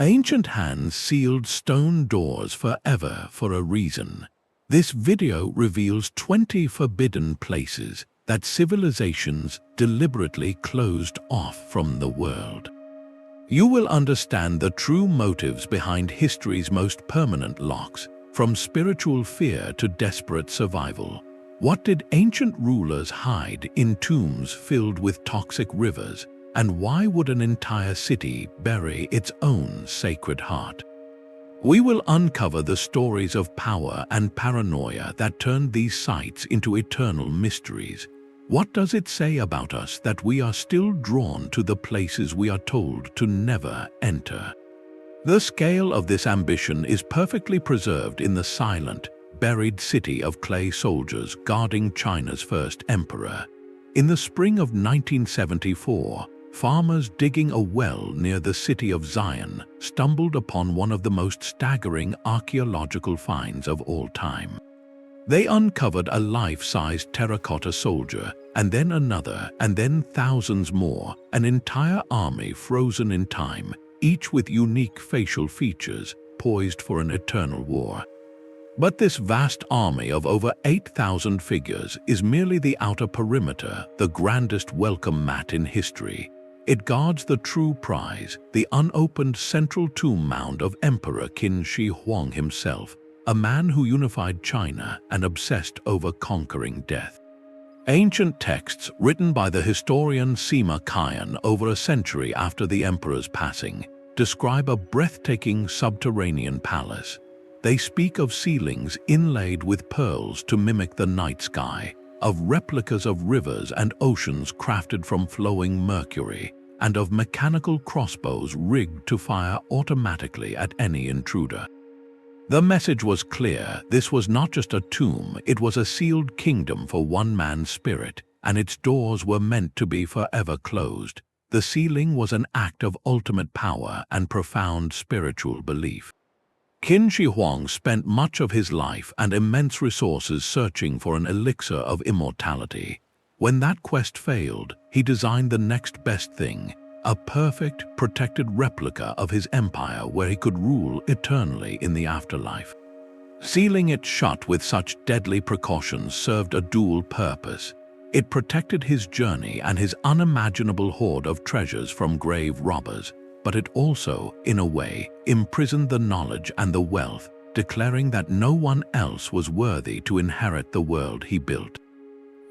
Ancient hands sealed stone doors forever for a reason. This video reveals 20 forbidden places that civilizations deliberately closed off from the world. You will understand the true motives behind history's most permanent locks, from spiritual fear to desperate survival. What did ancient rulers hide in tombs filled with toxic rivers, and why would an entire city bury its own sacred heart? We will uncover the stories of power and paranoia that turned these sites into eternal mysteries. What does it say about us that we are still drawn to the places we are told to never enter? The scale of this ambition is perfectly preserved in the silent, buried city of clay soldiers guarding China's first emperor. In the spring of 1974, farmers digging a well near the city of Zion stumbled upon one of the most staggering archaeological finds of all time. They uncovered a life-sized terracotta soldier, and then another, and then thousands more, an entire army frozen in time, each with unique facial features, poised for an eternal war. But this vast army of over 8,000 figures is merely the outer perimeter, the grandest welcome mat in history. It guards the true prize, the unopened central tomb mound of Emperor Qin Shi Huang himself, a man who unified China and obsessed over conquering death. Ancient texts written by the historian Sima Qian over a century after the emperor's passing describe a breathtaking subterranean palace. They speak of ceilings inlaid with pearls to mimic the night sky, of replicas of rivers and oceans crafted from flowing mercury, and of mechanical crossbows rigged to fire automatically at any intruder. The message was clear. This was not just a tomb, it was a sealed kingdom for one man's spirit, and its doors were meant to be forever closed. The sealing was an act of ultimate power and profound spiritual belief. Qin Shi Huang spent much of his life and immense resources searching for an elixir of immortality. When that quest failed, he designed the next best thing, a perfect, protected replica of his empire where he could rule eternally in the afterlife. Sealing it shut with such deadly precautions served a dual purpose. It protected his journey and his unimaginable hoard of treasures from grave robbers, but it also, in a way, imprisoned the knowledge and the wealth, declaring that no one else was worthy to inherit the world he built.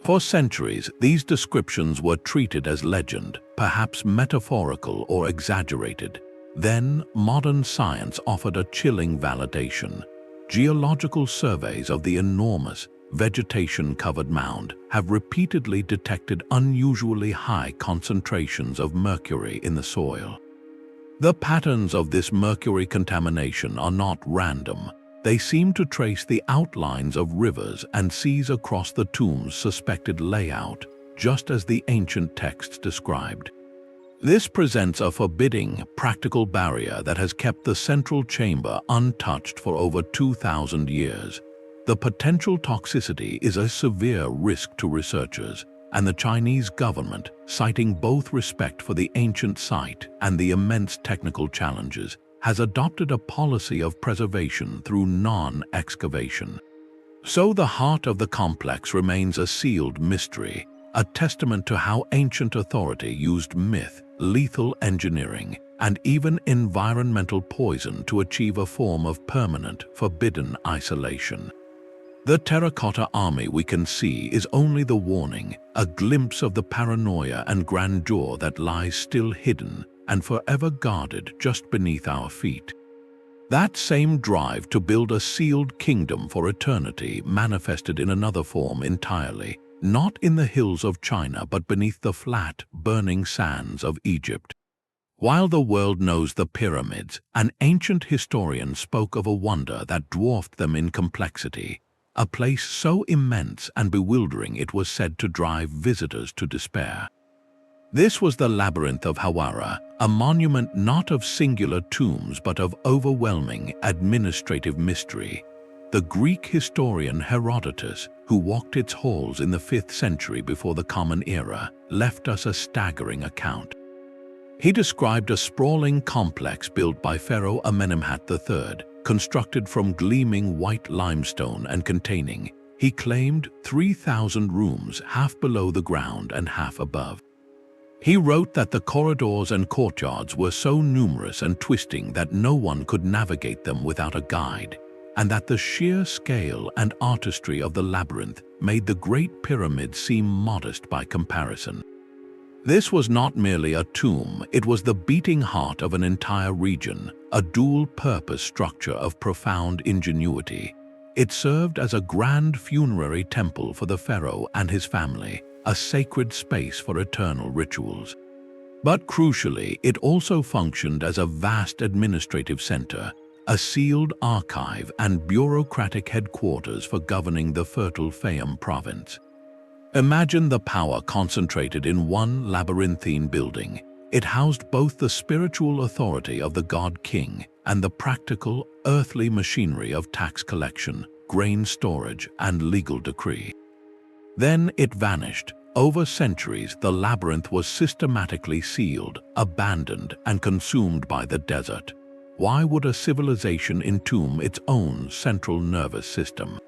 For centuries, these descriptions were treated as legend, perhaps metaphorical or exaggerated. Then, modern science offered a chilling validation. Geological surveys of the enormous, vegetation-covered mound have repeatedly detected unusually high concentrations of mercury in the soil. The patterns of this mercury contamination are not random. They seem to trace the outlines of rivers and seas across the tomb's suspected layout, just as the ancient texts described. This presents a forbidding, practical barrier that has kept the central chamber untouched for over 2,000 years. The potential toxicity is a severe risk to researchers, and the Chinese government, citing both respect for the ancient site and the immense technical challenges, has adopted a policy of preservation through non-excavation. So the heart of the complex remains a sealed mystery, a testament to how ancient authority used myth, lethal engineering, and even environmental poison to achieve a form of permanent, forbidden isolation. The terracotta army we can see is only the warning, a glimpse of the paranoia and grandeur that lies still hidden and forever guarded just beneath our feet. That same drive to build a sealed kingdom for eternity manifested in another form entirely, not in the hills of China but beneath the flat, burning sands of Egypt. While the world knows the pyramids, an ancient historian spoke of a wonder that dwarfed them in complexity, a place so immense and bewildering it was said to drive visitors to despair. This was the Labyrinth of Hawara, a monument not of singular tombs but of overwhelming administrative mystery. The Greek historian Herodotus, who walked its halls in the 5th century before the Common Era, left us a staggering account. He described a sprawling complex built by Pharaoh Amenemhat III, constructed from gleaming white limestone and containing, he claimed, 3,000 rooms, half below the ground and half above. He wrote that the corridors and courtyards were so numerous and twisting that no one could navigate them without a guide, and that the sheer scale and artistry of the labyrinth made the Great Pyramid seem modest by comparison. This was not merely a tomb, it was the beating heart of an entire region, a dual-purpose structure of profound ingenuity. It served as a grand funerary temple for the pharaoh and his family, a sacred space for eternal rituals. But crucially, it also functioned as a vast administrative center, a sealed archive and bureaucratic headquarters for governing the fertile Fayum province. Imagine the power concentrated in one labyrinthine building. It housed both the spiritual authority of the god king and the practical, earthly machinery of tax collection, grain storage, and legal decree. Then it vanished. Over centuries, the labyrinth was systematically sealed, abandoned, and consumed by the desert. Why would a civilization entomb its own central nervous system?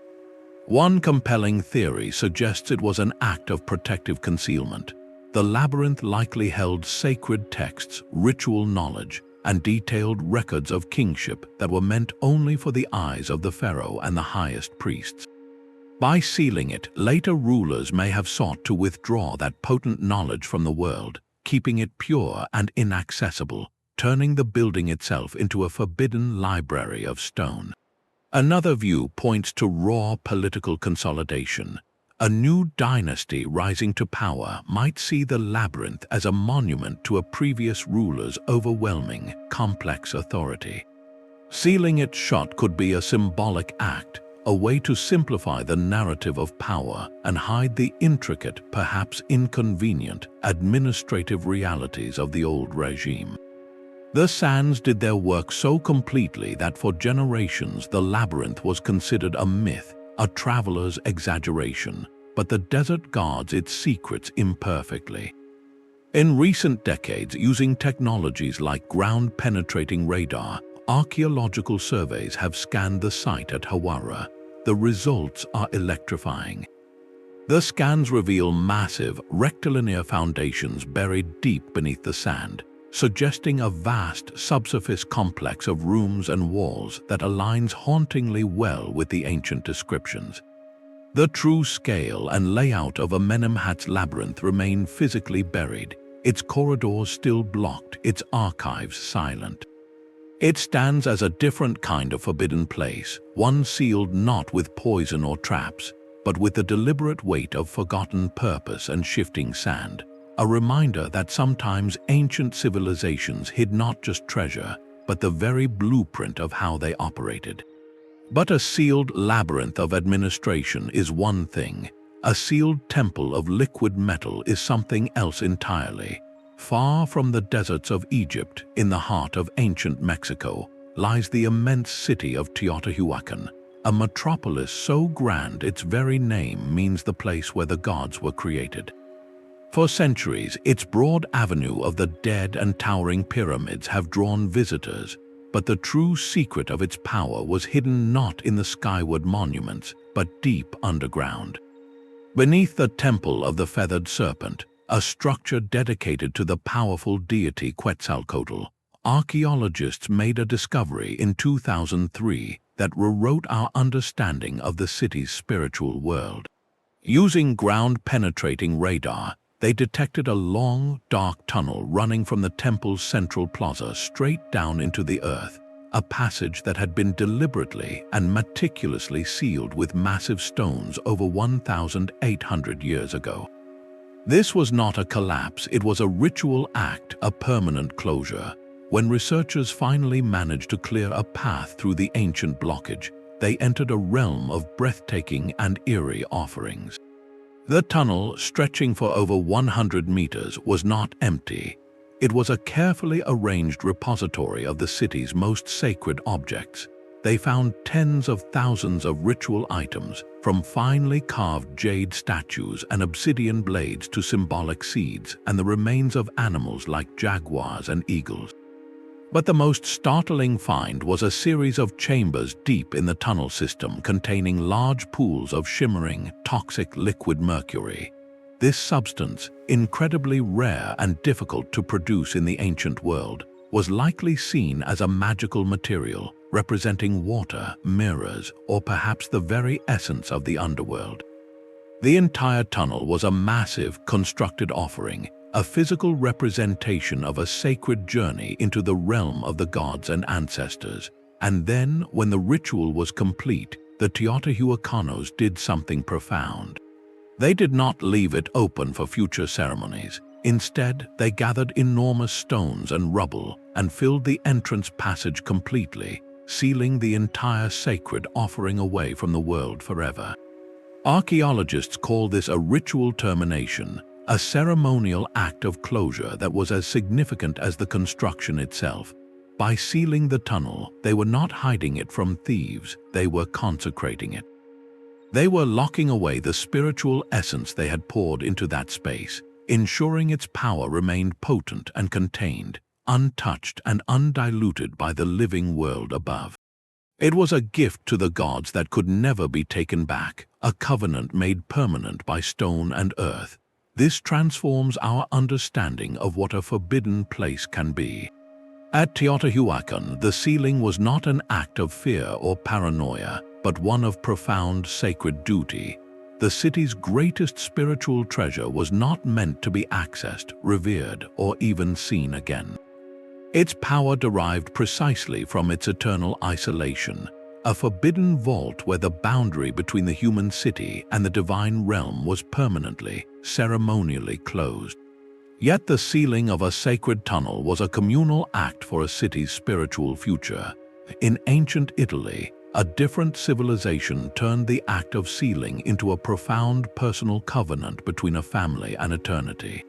One compelling theory suggests it was an act of protective concealment. The labyrinth likely held sacred texts, ritual knowledge, and detailed records of kingship that were meant only for the eyes of the pharaoh and the highest priests. By sealing it, later rulers may have sought to withdraw that potent knowledge from the world, keeping it pure and inaccessible, turning the building itself into a forbidden library of stone. Another view points to raw political consolidation. A new dynasty rising to power might see the labyrinth as a monument to a previous ruler's overwhelming, complex authority. Sealing it shut could be a symbolic act, a way to simplify the narrative of power and hide the intricate, perhaps inconvenient, administrative realities of the old regime. The sands did their work so completely that for generations the labyrinth was considered a myth, a traveler's exaggeration, but the desert guards its secrets imperfectly. In recent decades, using technologies like ground-penetrating radar, archaeological surveys have scanned the site at Hawara. The results are electrifying. The scans reveal massive, rectilinear foundations buried deep beneath the sand, suggesting a vast subsurface complex of rooms and walls that aligns hauntingly well with the ancient descriptions. The true scale and layout of Amenemhat's labyrinth remain physically buried, its corridors still blocked, its archives silent. It stands as a different kind of forbidden place, one sealed not with poison or traps, but with the deliberate weight of forgotten purpose and shifting sand. A reminder that sometimes ancient civilizations hid not just treasure, but the very blueprint of how they operated. But a sealed labyrinth of administration is one thing. A sealed temple of liquid metal is something else entirely. Far from the deserts of Egypt, in the heart of ancient Mexico, lies the immense city of Teotihuacan, a metropolis so grand its very name means the place where the gods were created. For centuries, its broad avenue of the dead and towering pyramids have drawn visitors, but the true secret of its power was hidden not in the skyward monuments, but deep underground. Beneath the Temple of the Feathered Serpent, a structure dedicated to the powerful deity Quetzalcoatl, archaeologists made a discovery in 2003 that rewrote our understanding of the city's spiritual world. Using ground-penetrating radar, they detected a long, dark tunnel running from the temple's central plaza straight down into the earth, a passage that had been deliberately and meticulously sealed with massive stones over 1,800 years ago. This was not a collapse, it was a ritual act, a permanent closure. When researchers finally managed to clear a path through the ancient blockage, they entered a realm of breathtaking and eerie offerings. The tunnel, stretching for over 100 meters, was not empty. It was a carefully arranged repository of the city's most sacred objects. they found tens of thousands of ritual items, from finely carved jade statues and obsidian blades to symbolic seeds and the remains of animals like jaguars and eagles. But the most startling find was a series of chambers deep in the tunnel system containing large pools of shimmering, toxic liquid mercury. This substance, incredibly rare and difficult to produce in the ancient world, was likely seen as a magical material, representing water, mirrors, or perhaps the very essence of the underworld. The entire tunnel was a massive, constructed offering, a physical representation of a sacred journey into the realm of the gods and ancestors. And then, when the ritual was complete, the Teotihuacanos did something profound. They did not leave it open for future ceremonies. Instead, they gathered enormous stones and rubble and filled the entrance passage completely, sealing the entire sacred offering away from the world forever. Archaeologists call this a ritual termination, a ceremonial act of closure that was as significant as the construction itself. By sealing the tunnel, they were not hiding it from thieves, they were consecrating it. They were locking away the spiritual essence they had poured into that space, ensuring its power remained potent and contained, untouched and undiluted by the living world above. It was a gift to the gods that could never be taken back, a covenant made permanent by stone and earth. This transforms our understanding of what a forbidden place can be. At Teotihuacan, the sealing was not an act of fear or paranoia, but one of profound sacred duty. The city's greatest spiritual treasure was not meant to be accessed, revered, or even seen again. Its power derived precisely from its eternal isolation, a forbidden vault where the boundary between the human city and the divine realm was permanently, ceremonially closed. Yet the sealing of a sacred tunnel was a communal act for a city's spiritual future. In ancient Italy, a different civilization turned the act of sealing into a profound personal covenant between a family and eternity.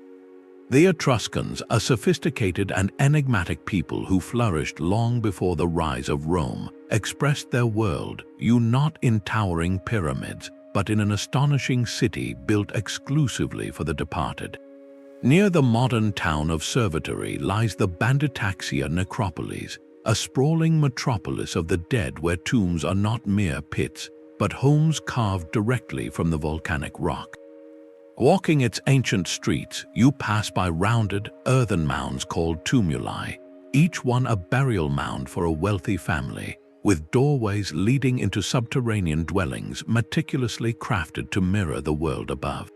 The Etruscans, a sophisticated and enigmatic people who flourished long before the rise of Rome, expressed their world not in towering pyramids, but in an astonishing city built exclusively for the departed. Near the modern town of Servitory lies the Banditaccia Necropolis, a sprawling metropolis of the dead where tombs are not mere pits, but homes carved directly from the volcanic rock. Walking its ancient streets, you pass by rounded, earthen mounds called tumuli, each one a burial mound for a wealthy family, with doorways leading into subterranean dwellings meticulously crafted to mirror the world above.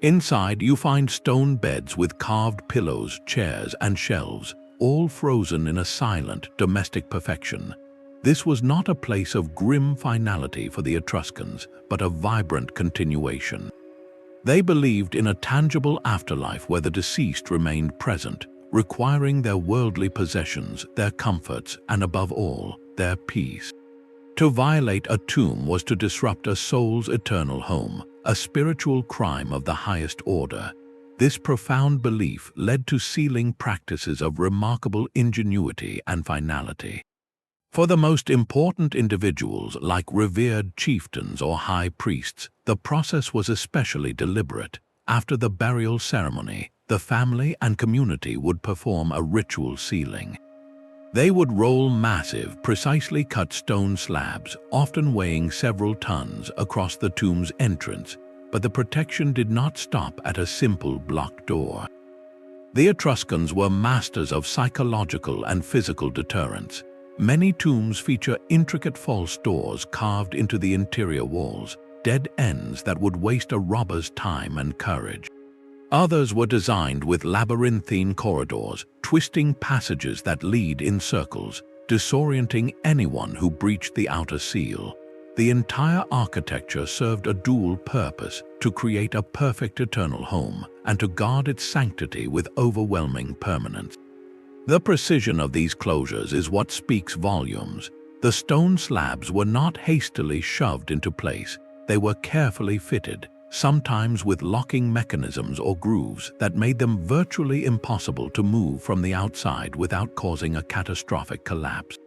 Inside, you find stone beds with carved pillows, chairs, and shelves, all frozen in a silent, domestic perfection. This was not a place of grim finality for the Etruscans, but a vibrant continuation. They believed in a tangible afterlife where the deceased remained present, requiring their worldly possessions, their comforts, and above all, their peace. To violate a tomb was to disrupt a soul's eternal home, a spiritual crime of the highest order. This profound belief led to sealing practices of remarkable ingenuity and finality. For the most important individuals, like revered chieftains or high priests, the process was especially deliberate. After the burial ceremony, the family and community would perform a ritual sealing. They would roll massive, precisely cut stone slabs, often weighing several tons, across the tomb's entrance, but the protection did not stop at a simple block door. The Etruscans were masters of psychological and physical deterrence. Many tombs feature intricate false doors carved into the interior walls, dead ends that would waste a robber's time and courage. Others were designed with labyrinthine corridors, twisting passages that lead in circles, disorienting anyone who breached the outer seal. The entire architecture served a dual purpose: to create a perfect eternal home and to guard its sanctity with overwhelming permanence. The precision of these closures is what speaks volumes. The stone slabs were not hastily shoved into place. They were carefully fitted, sometimes with locking mechanisms or grooves that made them virtually impossible to move from the outside without causing a catastrophic collapse.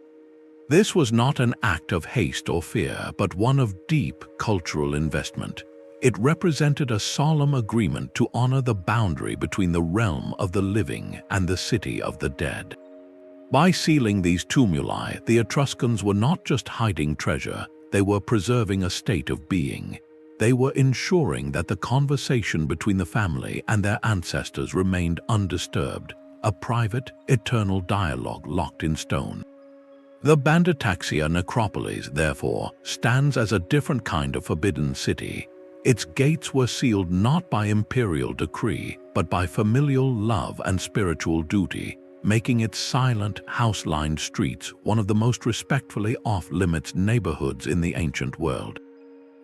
This was not an act of haste or fear, but one of deep cultural investment. It represented a solemn agreement to honor the boundary between the realm of the living and the city of the dead. By sealing these tumuli, the Etruscans were not just hiding treasure, they were preserving a state of being. They were ensuring that the conversation between the family and their ancestors remained undisturbed, a private, eternal dialogue locked in stone. The Banditaccia necropolis, therefore, stands as a different kind of forbidden city. Its gates were sealed not by imperial decree, but by familial love and spiritual duty, making its silent, house-lined streets one of the most respectfully off-limits neighborhoods in the ancient world.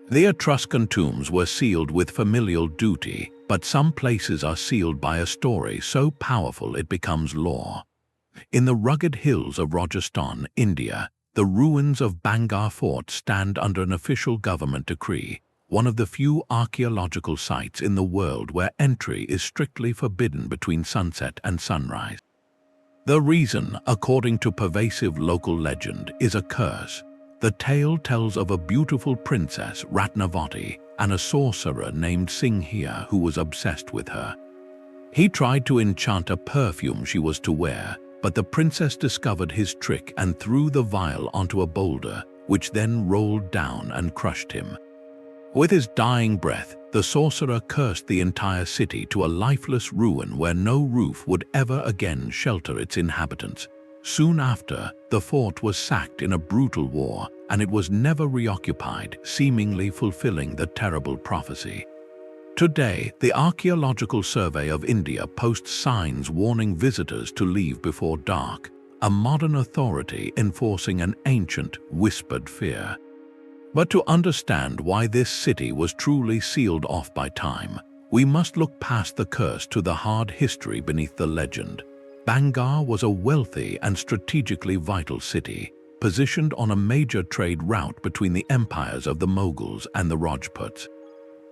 The Etruscan tombs were sealed with familial duty, but some places are sealed by a story so powerful it becomes law. In the rugged hills of Rajasthan, India, the ruins of Bhangarh Fort stand under an official government decree, one of the few archaeological sites in the world where entry is strictly forbidden between sunset and sunrise. The reason, according to pervasive local legend, is a curse. The tale tells of a beautiful princess, Ratnavati, and a sorcerer named Singhia who was obsessed with her. He tried to enchant a perfume she was to wear, but the princess discovered his trick and threw the vial onto a boulder, which then rolled down and crushed him. With his dying breath, the sorcerer cursed the entire city to a lifeless ruin where no roof would ever again shelter its inhabitants. Soon after, the fort was sacked in a brutal war, and it was never reoccupied, seemingly fulfilling the terrible prophecy. Today, the Archaeological Survey of India posts signs warning visitors to leave before dark, a modern authority enforcing an ancient, whispered fear. But to understand why this city was truly sealed off by time, we must look past the curse to the hard history beneath the legend. Bhangarh was a wealthy and strategically vital city, positioned on a major trade route between the empires of the Mughals and the Rajputs.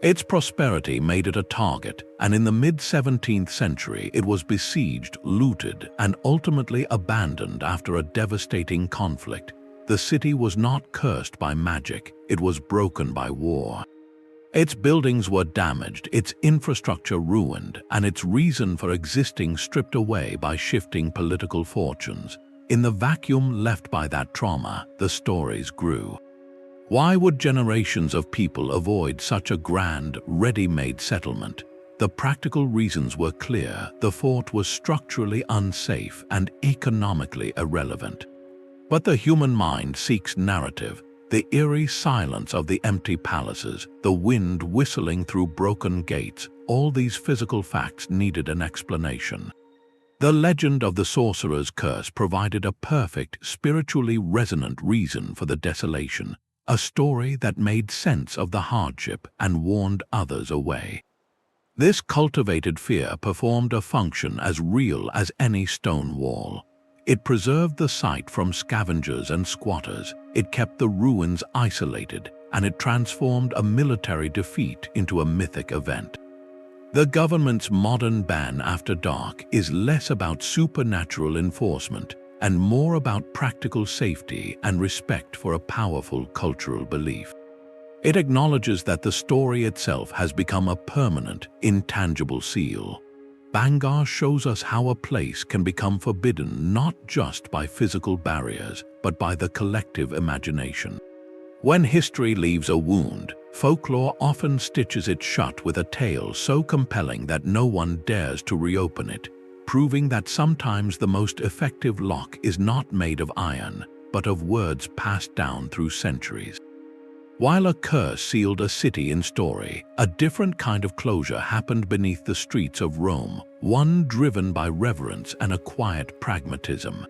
Its prosperity made it a target, and in the mid-17th century it was besieged, looted, and ultimately abandoned after a devastating conflict. The city was not cursed by magic, it was broken by war. Its buildings were damaged, its infrastructure ruined, and its reason for existing stripped away by shifting political fortunes. In the vacuum left by that trauma, the stories grew. Why would generations of people avoid such a grand, ready-made settlement? The practical reasons were clear. The fort was structurally unsafe and economically irrelevant. But the human mind seeks narrative. The eerie silence of the empty palaces, the wind whistling through broken gates, all these physical facts needed an explanation. The legend of the sorcerer's curse provided a perfect, spiritually resonant reason for the desolation, a story that made sense of the hardship and warned others away. This cultivated fear performed a function as real as any stone wall. It preserved the site from scavengers and squatters, it kept the ruins isolated, and it transformed a military defeat into a mythic event. The government's modern ban after dark is less about supernatural enforcement and more about practical safety and respect for a powerful cultural belief. It acknowledges that the story itself has become a permanent, intangible seal. Bhangarh shows us how a place can become forbidden not just by physical barriers, but by the collective imagination. When history leaves a wound, folklore often stitches it shut with a tale so compelling that no one dares to reopen it, proving that sometimes the most effective lock is not made of iron, but of words passed down through centuries. While a curse sealed a city in story, a different kind of closure happened beneath the streets of Rome, one driven by reverence and a quiet pragmatism.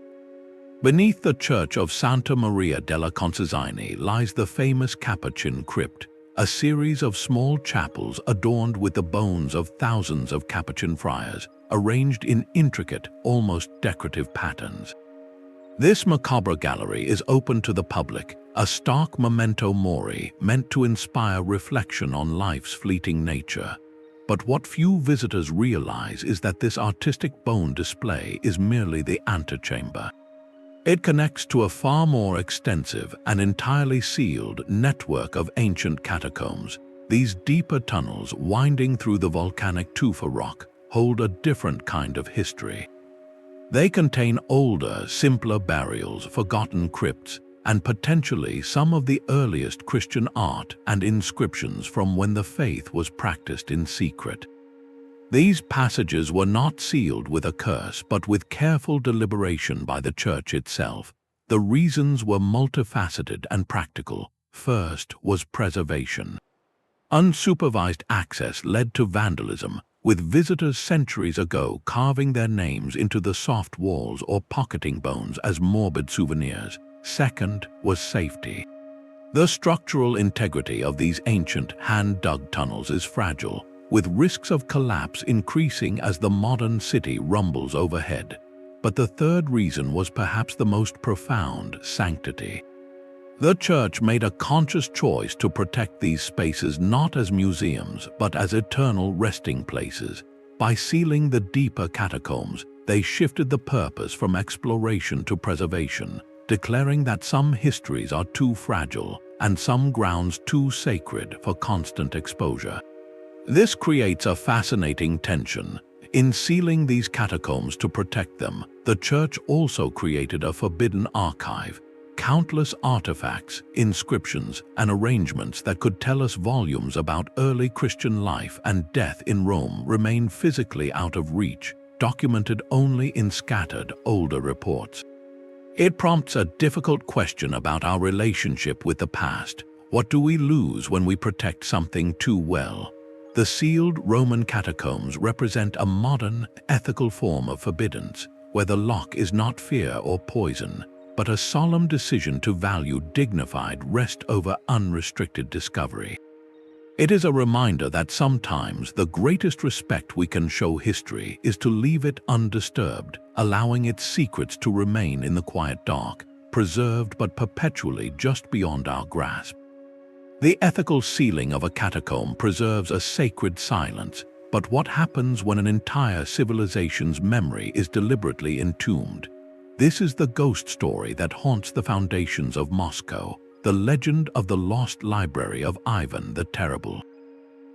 Beneath the church of Santa Maria della Concesini lies the famous Capuchin crypt, a series of small chapels adorned with the bones of thousands of Capuchin friars, arranged in intricate, almost decorative patterns. This macabre gallery is open to the public, a stark memento mori meant to inspire reflection on life's fleeting nature. But what few visitors realize is that this artistic bone display is merely the antechamber. It connects to a far more extensive and entirely sealed network of ancient catacombs. These deeper tunnels winding through the volcanic tufa rock hold a different kind of history. They contain older, simpler burials, forgotten crypts, and potentially some of the earliest Christian art and inscriptions from when the faith was practiced in secret. These passages were not sealed with a curse, but with careful deliberation by the church itself. The reasons were multifaceted and practical. First was preservation. Unsupervised access led to vandalism, with visitors centuries ago carving their names into the soft walls or pocketing bones as morbid souvenirs. Second was safety. The structural integrity of these ancient hand-dug tunnels is fragile, with risks of collapse increasing as the modern city rumbles overhead. But the third reason was perhaps the most profound: sanctity. The church made a conscious choice to protect these spaces not as museums, but as eternal resting places. By sealing the deeper catacombs, they shifted the purpose from exploration to preservation, declaring that some histories are too fragile and some grounds too sacred for constant exposure. This creates a fascinating tension. In sealing these catacombs to protect them, the church also created a forbidden archive. Countless artifacts, inscriptions, and arrangements that could tell us volumes about early Christian life and death in Rome remain physically out of reach, documented only in scattered, older reports. It prompts a difficult question about our relationship with the past. What do we lose when we protect something too well? The sealed Roman catacombs represent a modern, ethical form of forbiddance, where the lock is not fear or poison, but a solemn decision to value dignified rest over unrestricted discovery. It is a reminder that sometimes the greatest respect we can show history is to leave it undisturbed, allowing its secrets to remain in the quiet dark, preserved but perpetually just beyond our grasp. The ethical sealing of a catacomb preserves a sacred silence, but what happens when an entire civilization's memory is deliberately entombed? This is the ghost story that haunts the foundations of Moscow, the legend of the lost library of Ivan the Terrible.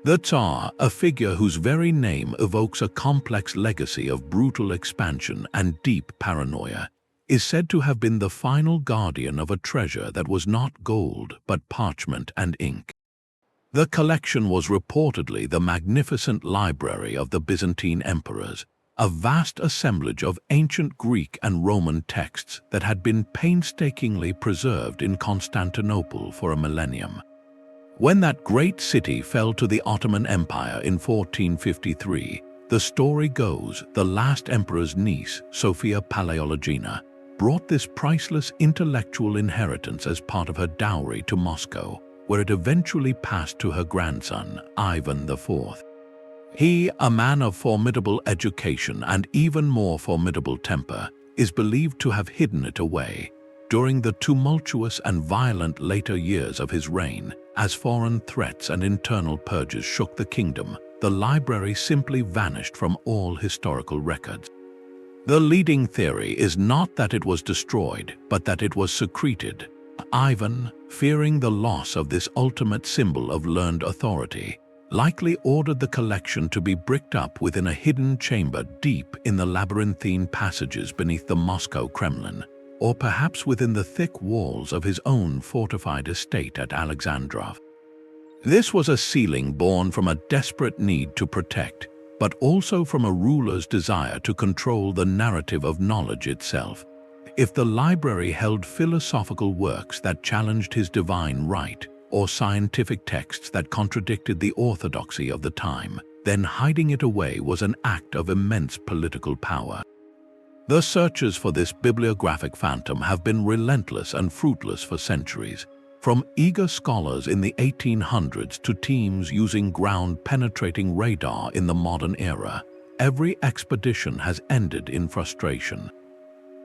The Tsar, a figure whose very name evokes a complex legacy of brutal expansion and deep paranoia, is said to have been the final guardian of a treasure that was not gold but parchment and ink. The collection was reportedly the magnificent library of the Byzantine emperors, a vast assemblage of ancient Greek and Roman texts that had been painstakingly preserved in Constantinople for a millennium. When that great city fell to the Ottoman Empire in 1453, the story goes the last emperor's niece, Sophia Paleologina, brought this priceless intellectual inheritance as part of her dowry to Moscow, where it eventually passed to her grandson, Ivan IV. He, a man of formidable education and even more formidable temper, is believed to have hidden it away. During the tumultuous and violent later years of his reign, as foreign threats and internal purges shook the kingdom, the library simply vanished from all historical records. The leading theory is not that it was destroyed, but that it was secreted. Ivan, fearing the loss of this ultimate symbol of learned authority, likely ordered the collection to be bricked up within a hidden chamber deep in the labyrinthine passages beneath the Moscow Kremlin, or perhaps within the thick walls of his own fortified estate at Alexandrov. This was a sealing born from a desperate need to protect, but also from a ruler's desire to control the narrative of knowledge itself. If the library held philosophical works that challenged his divine right, or scientific texts that contradicted the orthodoxy of the time, then hiding it away was an act of immense political power. The searches for this bibliographic phantom have been relentless and fruitless for centuries. From eager scholars in the 1800s to teams using ground-penetrating radar in the modern era, every expedition has ended in frustration.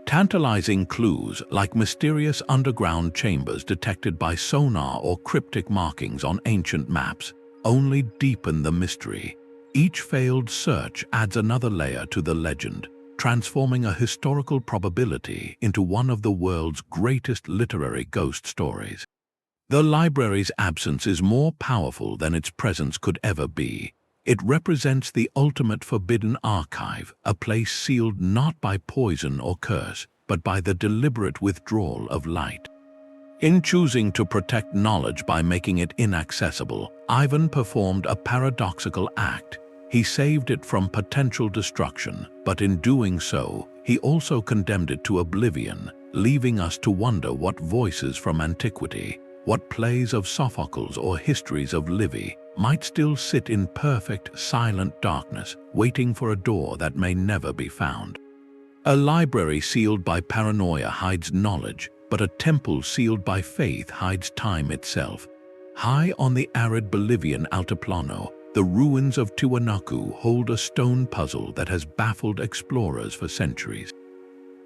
Tantalizing clues like mysterious underground chambers detected by sonar or cryptic markings on ancient maps only deepen the mystery. Each failed search adds another layer to the legend, transforming a historical probability into one of the world's greatest literary ghost stories. The library's absence is more powerful than its presence could ever be. It represents the ultimate forbidden archive, a place sealed not by poison or curse, but by the deliberate withdrawal of light. In choosing to protect knowledge by making it inaccessible, Ivan performed a paradoxical act. He saved it from potential destruction, but in doing so, he also condemned it to oblivion, leaving us to wonder what voices from antiquity, what plays of Sophocles or histories of Livy, might still sit in perfect, silent darkness, waiting for a door that may never be found. A library sealed by paranoia hides knowledge, but a temple sealed by faith hides time itself. High on the arid Bolivian Altiplano, the ruins of Tiwanaku hold a stone puzzle that has baffled explorers for centuries.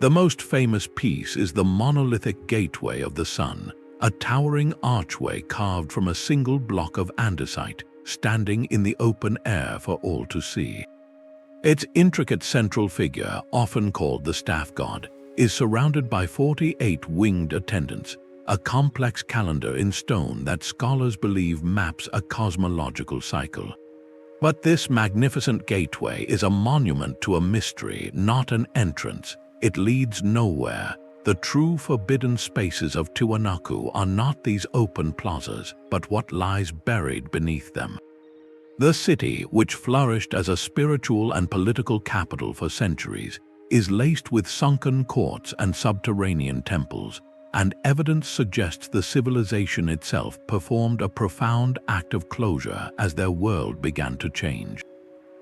The most famous piece is the monolithic Gateway of the Sun, a towering archway carved from a single block of andesite, standing in the open air for all to see. Its intricate central figure, often called the staff god, is surrounded by 48 winged attendants, a complex calendar in stone that scholars believe maps a cosmological cycle. But this magnificent gateway is a monument to a mystery, not an entrance. It leads nowhere. The true forbidden spaces of Tiwanaku are not these open plazas, but what lies buried beneath them. The city, which flourished as a spiritual and political capital for centuries, is laced with sunken courts and subterranean temples, and evidence suggests the civilization itself performed a profound act of closure as their world began to change.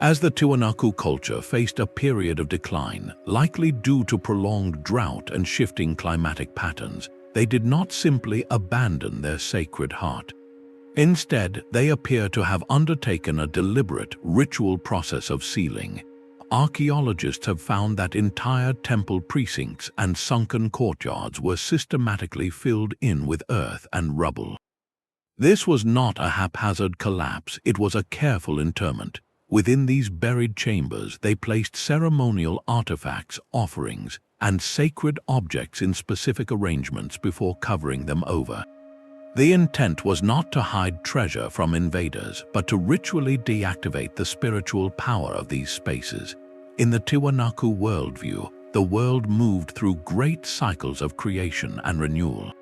As the Tiwanaku culture faced a period of decline, likely due to prolonged drought and shifting climatic patterns, they did not simply abandon their sacred heart. Instead, they appear to have undertaken a deliberate, ritual process of sealing. Archaeologists have found that entire temple precincts and sunken courtyards were systematically filled in with earth and rubble. This was not a haphazard collapse, it was a careful interment. Within these buried chambers, they placed ceremonial artifacts, offerings, and sacred objects in specific arrangements before covering them over. The intent was not to hide treasure from invaders, but to ritually deactivate the spiritual power of these spaces. In the Tiwanaku worldview, the world moved through great cycles of creation and renewal.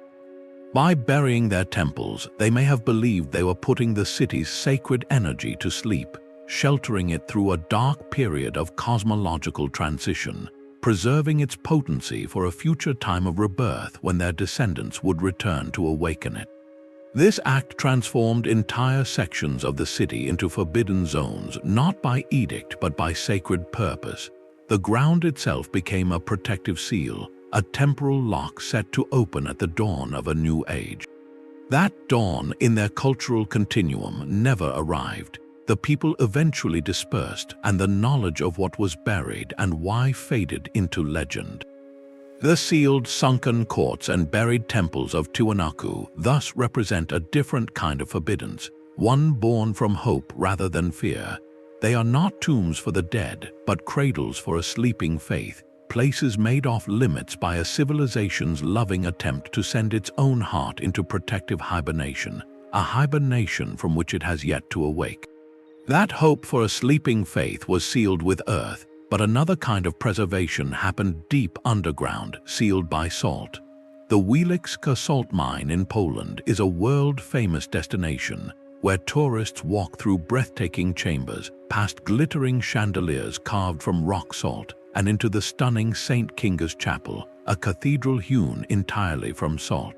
By burying their temples, they may have believed they were putting the city's sacred energy to sleep, sheltering it through a dark period of cosmological transition, preserving its potency for a future time of rebirth when their descendants would return to awaken it. This act transformed entire sections of the city into forbidden zones, not by edict but by sacred purpose. The ground itself became a protective seal, a temporal lock set to open at the dawn of a new age. That dawn in their cultural continuum never arrived. The people eventually dispersed, and the knowledge of what was buried and why faded into legend. The sealed, sunken courts and buried temples of Tiwanaku thus represent a different kind of forbiddance, one born from hope rather than fear. They are not tombs for the dead, but cradles for a sleeping faith, places made off limits by a civilization's loving attempt to send its own heart into protective hibernation, a hibernation from which it has yet to awake. That hope for a sleeping faith was sealed with earth, but another kind of preservation happened deep underground, sealed by salt. The Wieliczka salt mine in Poland is a world-famous destination where tourists walk through breathtaking chambers, past glittering chandeliers carved from rock salt, and into the stunning St. Kinga's Chapel, a cathedral hewn entirely from salt.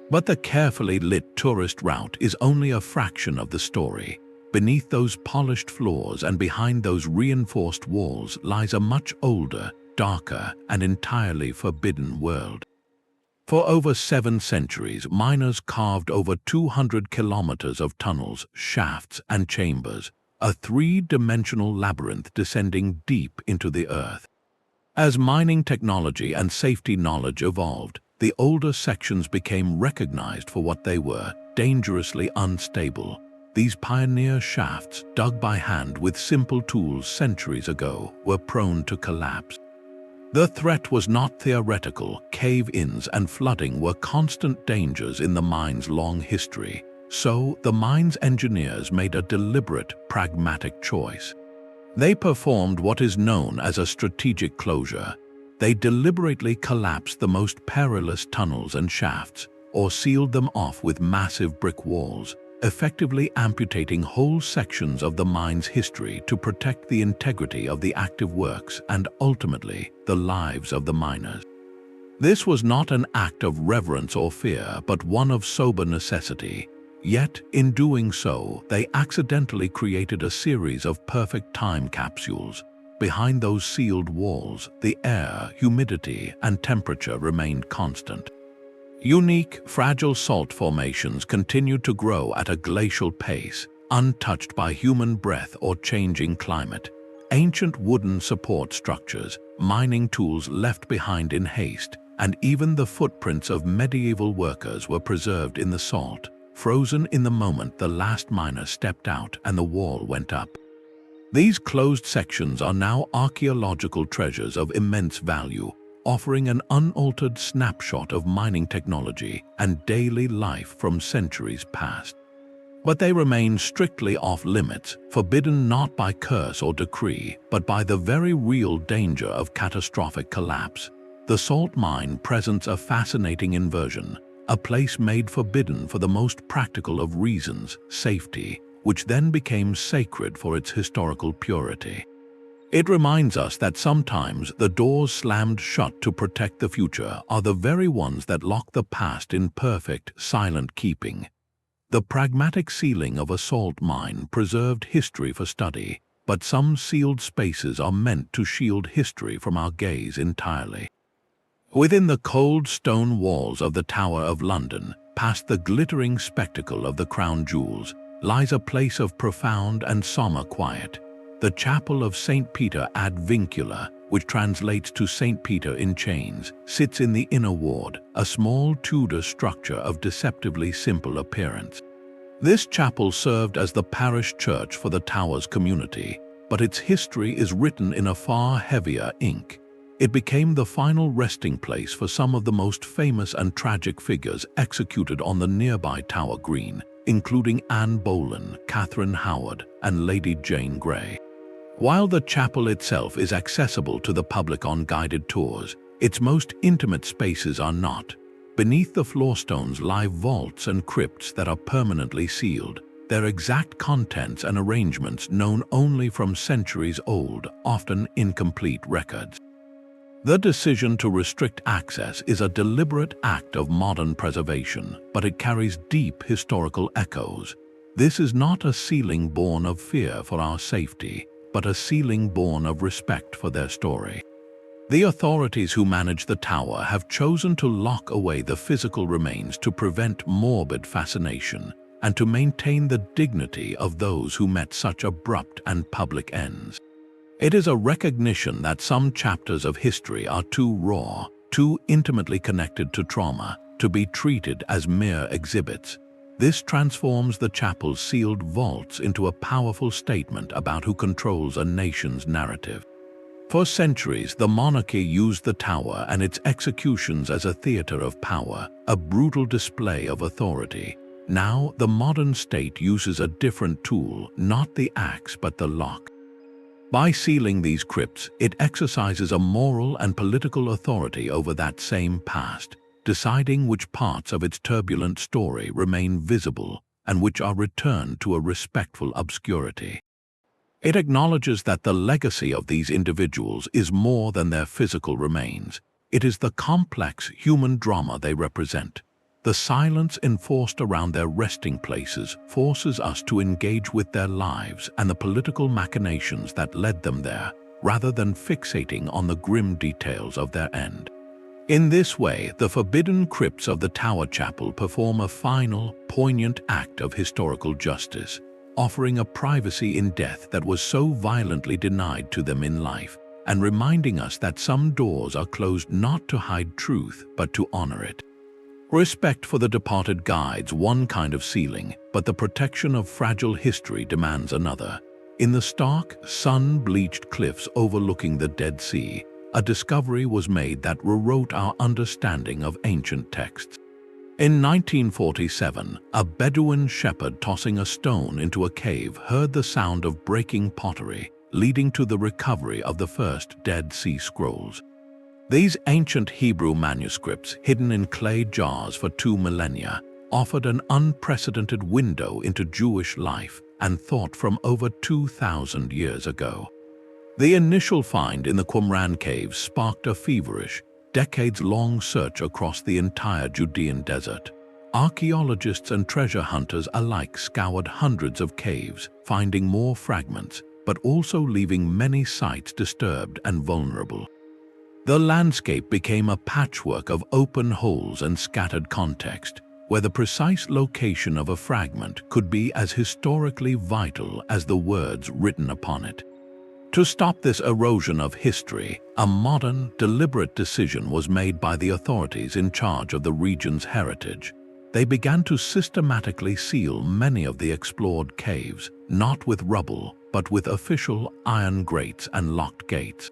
But the carefully lit tourist route is only a fraction of the story. Beneath those polished floors and behind those reinforced walls lies a much older, darker, and entirely forbidden world. For over 7 centuries, miners carved over 200 kilometers of tunnels, shafts, and chambers, a 3-dimensional labyrinth descending deep into the earth. As mining technology and safety knowledge evolved, the older sections became recognized for what they were: dangerously unstable. These pioneer shafts, dug by hand with simple tools centuries ago, were prone to collapse. The threat was not theoretical. Cave-ins and flooding were constant dangers in the mine's long history. So, the mine's engineers made a deliberate, pragmatic choice. They performed what is known as a strategic closure. They deliberately collapsed the most perilous tunnels and shafts, or sealed them off with massive brick walls, effectively amputating whole sections of the mine's history to protect the integrity of the active works and, ultimately, the lives of the miners. This was not an act of reverence or fear, but one of sober necessity. Yet, in doing so, they accidentally created a series of perfect time capsules. Behind those sealed walls, the air, humidity, and temperature remained constant. Unique, fragile salt formations continued to grow at a glacial pace, untouched by human breath or changing climate. Ancient wooden support structures, mining tools left behind in haste, and even the footprints of medieval workers were preserved in the salt, frozen in the moment the last miner stepped out and the wall went up. These closed sections are now archaeological treasures of immense value, offering an unaltered snapshot of mining technology and daily life from centuries past. But they remain strictly off-limits, forbidden not by curse or decree, but by the very real danger of catastrophic collapse. The salt mine presents a fascinating inversion, a place made forbidden for the most practical of reasons, safety, which then became sacred for its historical purity. It reminds us that sometimes the doors slammed shut to protect the future are the very ones that lock the past in perfect, silent keeping. The pragmatic sealing of a salt mine preserved history for study, but some sealed spaces are meant to shield history from our gaze entirely. Within the cold stone walls of the Tower of London, past the glittering spectacle of the crown jewels, lies a place of profound and somber quiet. The Chapel of St. Peter ad Vincula, which translates to St. Peter in Chains, sits in the inner ward, a small Tudor structure of deceptively simple appearance. This chapel served as the parish church for the tower's community, but its history is written in a far heavier ink. It became the final resting place for some of the most famous and tragic figures executed on the nearby Tower Green, including Anne Boleyn, Catherine Howard, and Lady Jane Grey. While the chapel itself is accessible to the public on guided tours, its most intimate spaces are not. Beneath the floorstones lie vaults and crypts that are permanently sealed, their exact contents and arrangements known only from centuries-old, often incomplete records. The decision to restrict access is a deliberate act of modern preservation, but it carries deep historical echoes. This is not a sealing born of fear for our safety, but a sealing born of respect for their story. The authorities who manage the tower have chosen to lock away the physical remains to prevent morbid fascination and to maintain the dignity of those who met such abrupt and public ends. It is a recognition that some chapters of history are too raw, too intimately connected to trauma, to be treated as mere exhibits. This transforms the chapel's sealed vaults into a powerful statement about who controls a nation's narrative. For centuries, the monarchy used the tower and its executions as a theater of power, a brutal display of authority. Now, the modern state uses a different tool, not the axe but the lock. By sealing these crypts, it exercises a moral and political authority over that same past, deciding which parts of its turbulent story remain visible and which are returned to a respectful obscurity. It acknowledges that the legacy of these individuals is more than their physical remains. It is the complex human drama they represent. The silence enforced around their resting places forces us to engage with their lives and the political machinations that led them there, rather than fixating on the grim details of their end. In this way, the forbidden crypts of the Tower Chapel perform a final, poignant act of historical justice, offering a privacy in death that was so violently denied to them in life, and reminding us that some doors are closed not to hide truth, but to honor it. Respect for the departed guides one kind of sealing, but the protection of fragile history demands another. In the stark, sun-bleached cliffs overlooking the Dead Sea, a discovery was made that rewrote our understanding of ancient texts. In 1947, a Bedouin shepherd tossing a stone into a cave heard the sound of breaking pottery, leading to the recovery of the first Dead Sea Scrolls. These ancient Hebrew manuscripts, hidden in clay jars for 2 millennia, offered an unprecedented window into Jewish life and thought from over 2,000 years ago. The initial find in the Qumran caves sparked a feverish, decades-long search across the entire Judean desert. Archaeologists and treasure hunters alike scoured hundreds of caves, finding more fragments, but also leaving many sites disturbed and vulnerable. The landscape became a patchwork of open holes and scattered context, where the precise location of a fragment could be as historically vital as the words written upon it. To stop this erosion of history, a modern, deliberate decision was made by the authorities in charge of the region's heritage. They began to systematically seal many of the explored caves, not with rubble, but with official iron grates and locked gates.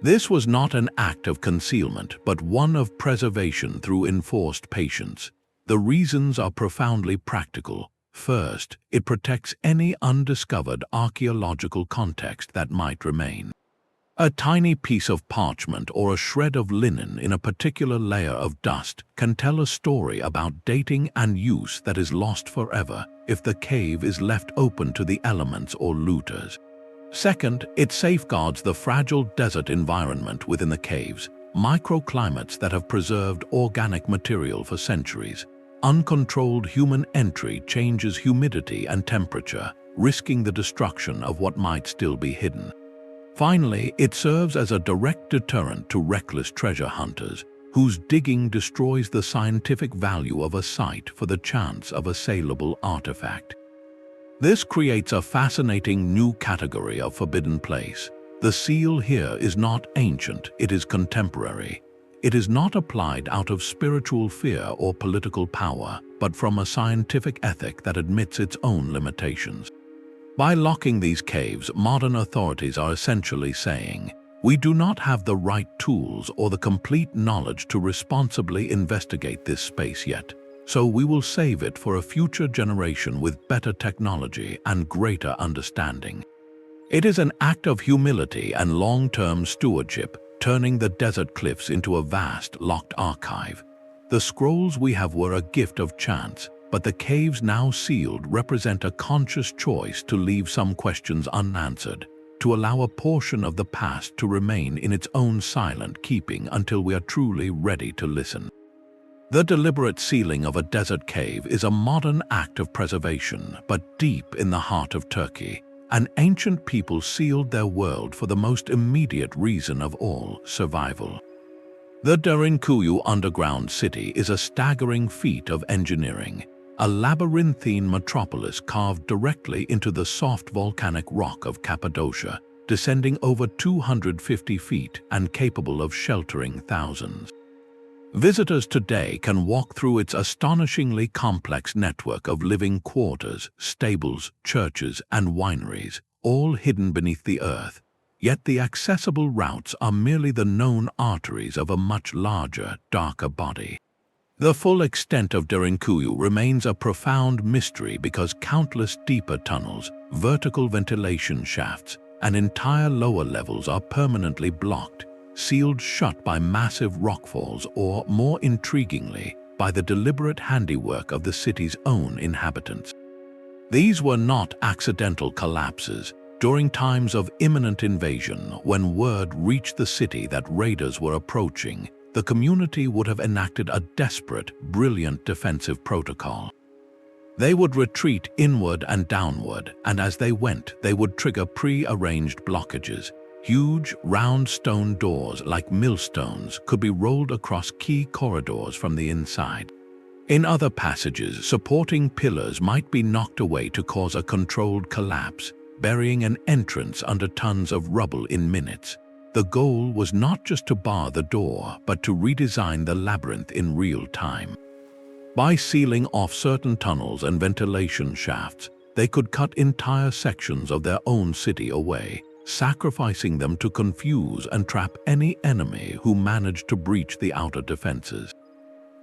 This was not an act of concealment, but one of preservation through enforced patience. The reasons are profoundly practical. First, it protects any undiscovered archaeological context that might remain. A tiny piece of parchment or a shred of linen in a particular layer of dust can tell a story about dating and use that is lost forever if the cave is left open to the elements or looters. Second, it safeguards the fragile desert environment within the caves, microclimates that have preserved organic material for centuries. Uncontrolled human entry changes humidity and temperature, risking the destruction of what might still be hidden. Finally, it serves as a direct deterrent to reckless treasure hunters, whose digging destroys the scientific value of a site for the chance of a saleable artifact. This creates a fascinating new category of forbidden place. The seal here is not ancient, it is contemporary. It is not applied out of spiritual fear or political power, but from a scientific ethic that admits its own limitations. By locking these caves, modern authorities are essentially saying, we do not have the right tools or the complete knowledge to responsibly investigate this space yet, so we will save it for a future generation with better technology and greater understanding. It is an act of humility and long-term stewardship, turning the desert cliffs into a vast, locked archive. The scrolls we have were a gift of chance, but the caves now sealed represent a conscious choice to leave some questions unanswered, to allow a portion of the past to remain in its own silent keeping until we are truly ready to listen. The deliberate sealing of a desert cave is a modern act of preservation, but deep in the heart of Turkey, an ancient people sealed their world for the most immediate reason of all, survival. The Derinkuyu underground city is a staggering feat of engineering, a labyrinthine metropolis carved directly into the soft volcanic rock of Cappadocia, descending over 250 feet and capable of sheltering thousands. Visitors today can walk through its astonishingly complex network of living quarters, stables, churches, and wineries, all hidden beneath the earth. Yet the accessible routes are merely the known arteries of a much larger, darker body. The full extent of Derinkuyu remains a profound mystery because countless deeper tunnels, vertical ventilation shafts, and entire lower levels are permanently blocked, sealed shut by massive rockfalls or, more intriguingly, by the deliberate handiwork of the city's own inhabitants. These were not accidental collapses. During times of imminent invasion, when word reached the city that raiders were approaching, the community would have enacted a desperate, brilliant defensive protocol. They would retreat inward and downward, and as they went, they would trigger pre-arranged blockages. Huge, round stone doors like millstones could be rolled across key corridors from the inside. In other passages, supporting pillars might be knocked away to cause a controlled collapse, burying an entrance under tons of rubble in minutes. The goal was not just to bar the door, but to redesign the labyrinth in real time. By sealing off certain tunnels and ventilation shafts, they could cut entire sections of their own city away, sacrificing them to confuse and trap any enemy who managed to breach the outer defenses.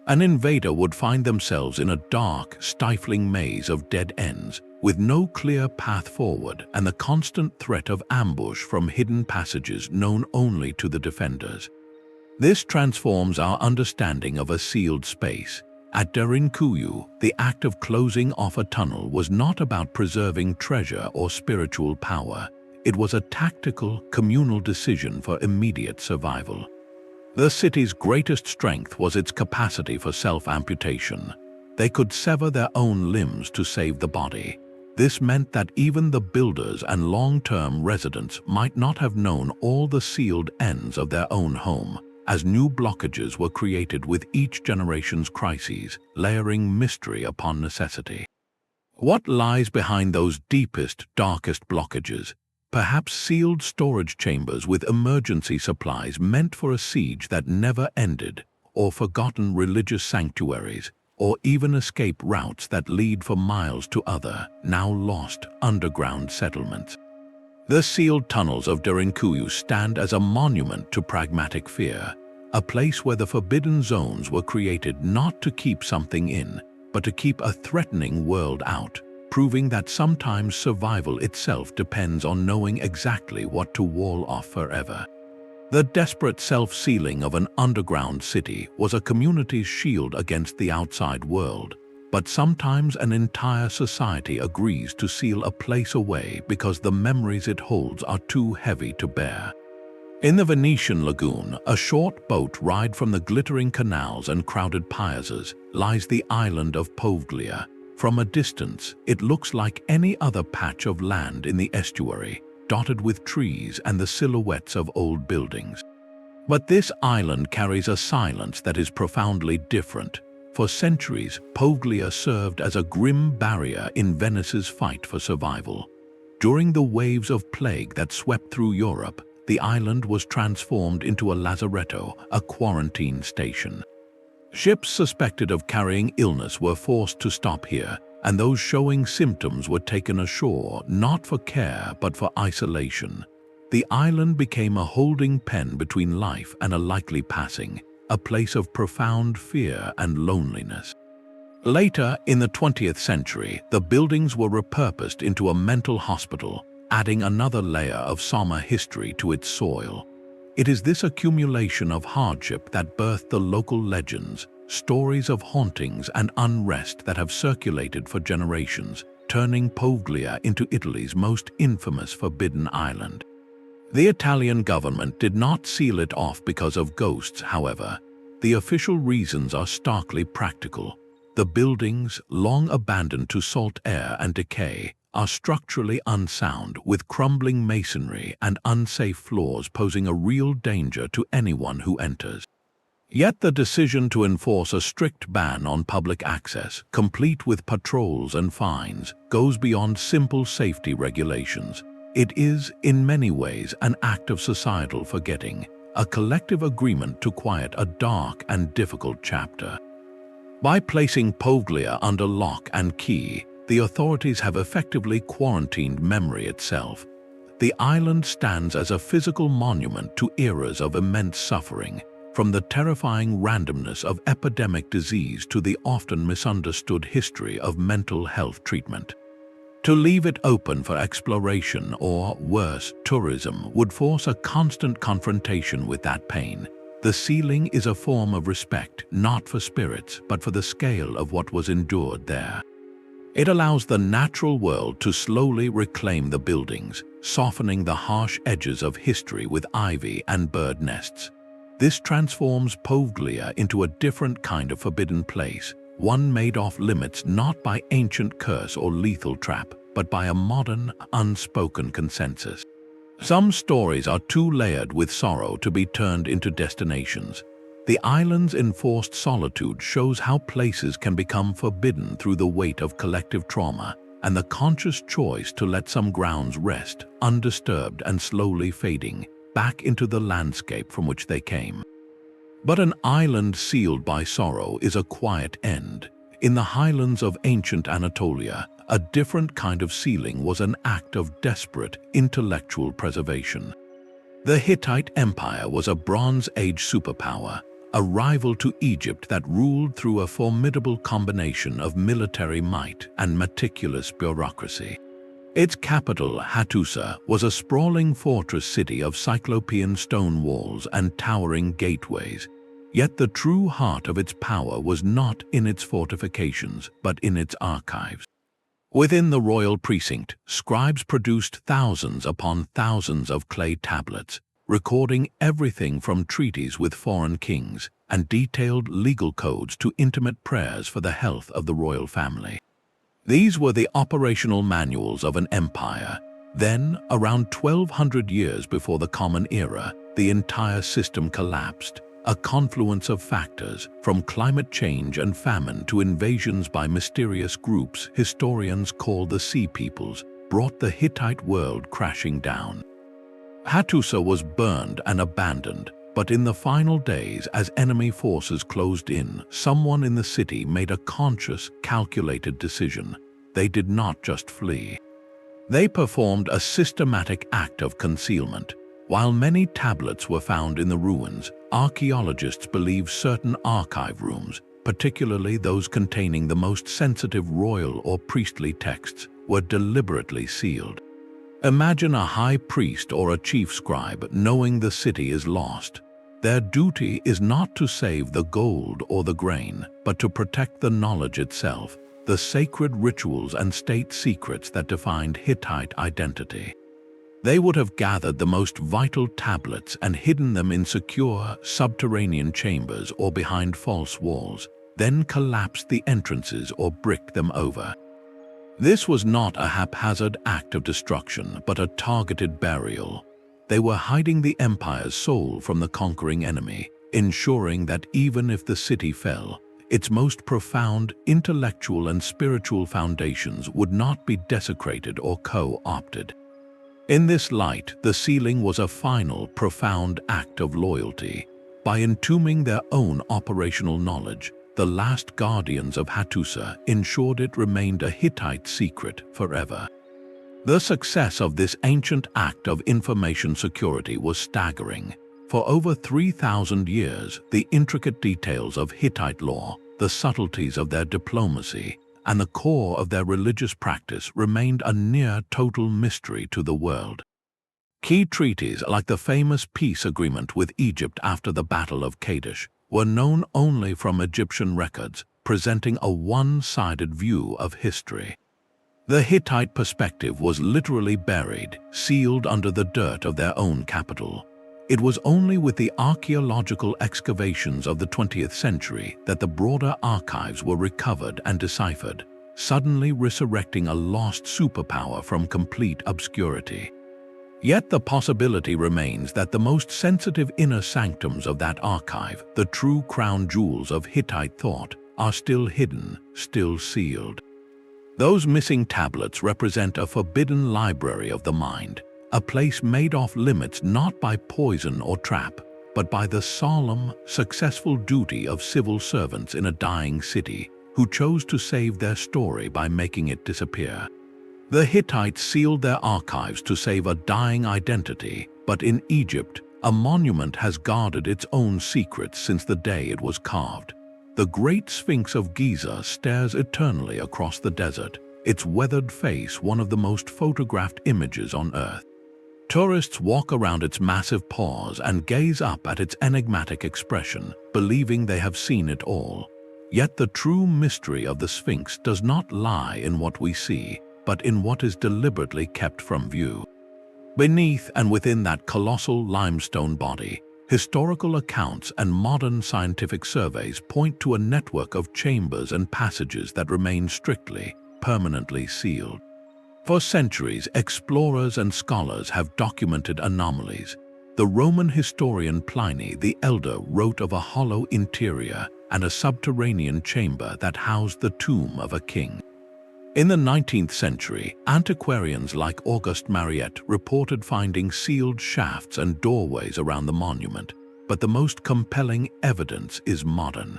An invader would find themselves in a dark, stifling maze of dead ends, with no clear path forward and the constant threat of ambush from hidden passages known only to the defenders. This transforms our understanding of a sealed space. At Derinkuyu, the act of closing off a tunnel was not about preserving treasure or spiritual power. It was a tactical, communal decision for immediate survival. The city's greatest strength was its capacity for self-amputation. They could sever their own limbs to save the body. This meant that even the builders and long-term residents might not have known all the sealed ends of their own home, as new blockages were created with each generation's crises, layering mystery upon necessity. What lies behind those deepest, darkest blockages? Perhaps sealed storage chambers with emergency supplies meant for a siege that never ended, or forgotten religious sanctuaries, or even escape routes that lead for miles to other, now lost, underground settlements. The sealed tunnels of Derinkuyu stand as a monument to pragmatic fear, a place where the forbidden zones were created not to keep something in, but to keep a threatening world out, proving that sometimes survival itself depends on knowing exactly what to wall off forever. The desperate self-sealing of an underground city was a community's shield against the outside world, but sometimes an entire society agrees to seal a place away because the memories it holds are too heavy to bear. In the Venetian lagoon, a short boat ride from the glittering canals and crowded piazzas, lies the island of Poveglia. From a distance, it looks like any other patch of land in the estuary, dotted with trees and the silhouettes of old buildings. But this island carries a silence that is profoundly different. For centuries, Poveglia served as a grim barrier in Venice's fight for survival. During the waves of plague that swept through Europe, the island was transformed into a lazaretto, a quarantine station. Ships suspected of carrying illness were forced to stop here, and those showing symptoms were taken ashore not for care but for isolation. The island became a holding pen between life and a likely passing, a place of profound fear and loneliness. Later, in the 20th century, the buildings were repurposed into a mental hospital, adding another layer of Soma history to its soil. It is this accumulation of hardship that birthed the local legends, stories of hauntings and unrest that have circulated for generations, turning Poveglia into Italy's most infamous forbidden island. The Italian government did not seal it off because of ghosts, however. The official reasons are starkly practical. The buildings, long abandoned to salt air and decay, are structurally unsound, with crumbling masonry and unsafe floors posing a real danger to anyone who enters. Yet the decision to enforce a strict ban on public access, complete with patrols and fines, goes beyond simple safety regulations. It is, in many ways, an act of societal forgetting, a collective agreement to quiet a dark and difficult chapter. By placing Poveglia under lock and key, the authorities have effectively quarantined memory itself. The island stands as a physical monument to eras of immense suffering, from the terrifying randomness of epidemic disease to the often misunderstood history of mental health treatment. To leave it open for exploration or, worse, tourism would force a constant confrontation with that pain. The sealing is a form of respect, not for spirits, but for the scale of what was endured there. It allows the natural world to slowly reclaim the buildings, softening the harsh edges of history with ivy and bird nests. This transforms Poveglia into a different kind of forbidden place, one made off limits not by ancient curse or lethal trap, but by a modern, unspoken consensus. Some stories are too layered with sorrow to be turned into destinations. The island's enforced solitude shows how places can become forbidden through the weight of collective trauma and the conscious choice to let some grounds rest, undisturbed and slowly fading, back into the landscape from which they came. But an island sealed by sorrow is a quiet end. In the highlands of ancient Anatolia, a different kind of sealing was an act of desperate intellectual preservation. The Hittite Empire was a Bronze Age superpower, a rival to Egypt that ruled through a formidable combination of military might and meticulous bureaucracy. Its capital, Hattusa, was a sprawling fortress city of cyclopean stone walls and towering gateways. Yet the true heart of its power was not in its fortifications, but in its archives. Within the royal precinct, scribes produced thousands upon thousands of clay tablets, recording everything from treaties with foreign kings and detailed legal codes to intimate prayers for the health of the royal family. These were the operational manuals of an empire. Then, around 1200 years before the Common Era, the entire system collapsed. A confluence of factors, from climate change and famine to invasions by mysterious groups historians call the Sea Peoples, brought the Hittite world crashing down. Hattusa was burned and abandoned, but in the final days, as enemy forces closed in, someone in the city made a conscious, calculated decision. They did not just flee. They performed a systematic act of concealment. While many tablets were found in the ruins, archaeologists believe certain archive rooms, particularly those containing the most sensitive royal or priestly texts, were deliberately sealed. Imagine a high priest or a chief scribe knowing the city is lost. Their duty is not to save the gold or the grain, but to protect the knowledge itself, the sacred rituals and state secrets that defined Hittite identity. They would have gathered the most vital tablets and hidden them in secure, subterranean chambers or behind false walls, then collapsed the entrances or bricked them over. This was not a haphazard act of destruction, but a targeted burial. They were hiding the empire's soul from the conquering enemy, ensuring that even if the city fell, its most profound intellectual and spiritual foundations would not be desecrated or co-opted. In this light, the sealing was a final, profound act of loyalty. By entombing their own operational knowledge, the last guardians of Hattusa ensured it remained a Hittite secret forever. The success of this ancient act of information security was staggering. For over 3,000 years, the intricate details of Hittite law, the subtleties of their diplomacy, and the core of their religious practice remained a near-total mystery to the world. Key treaties like the famous peace agreement with Egypt after the Battle of Kadesh were known only from Egyptian records, presenting a one-sided view of history. The Hittite perspective was literally buried, sealed under the dirt of their own capital. It was only with the archaeological excavations of the 20th century that the broader archives were recovered and deciphered, suddenly resurrecting a lost superpower from complete obscurity. Yet the possibility remains that the most sensitive inner sanctums of that archive, the true crown jewels of Hittite thought, are still hidden, still sealed. Those missing tablets represent a forbidden library of the mind, a place made off limits not by poison or trap, but by the solemn, successful duty of civil servants in a dying city who chose to save their story by making it disappear. The Hittites sealed their archives to save a dying identity, but in Egypt, a monument has guarded its own secrets since the day it was carved. The great Sphinx of Giza stares eternally across the desert, its weathered face one of the most photographed images on Earth. Tourists walk around its massive paws and gaze up at its enigmatic expression, believing they have seen it all. Yet the true mystery of the Sphinx does not lie in what we see, but in what is deliberately kept from view. Beneath and within that colossal limestone body, historical accounts and modern scientific surveys point to a network of chambers and passages that remain strictly, permanently sealed. For centuries, explorers and scholars have documented anomalies. The Roman historian Pliny the Elder wrote of a hollow interior and a subterranean chamber that housed the tomb of a king. In the 19th century, antiquarians like Auguste Mariette reported finding sealed shafts and doorways around the monument, but the most compelling evidence is modern.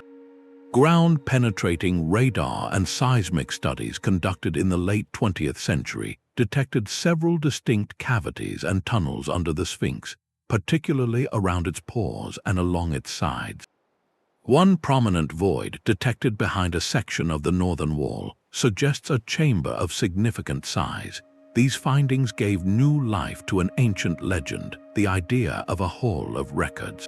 Ground-penetrating radar and seismic studies conducted in the late 20th century detected several distinct cavities and tunnels under the Sphinx, particularly around its pores and along its sides. One prominent void detected behind a section of the northern wall suggests a chamber of significant size. These findings gave new life to an ancient legend, the idea of a hall of records.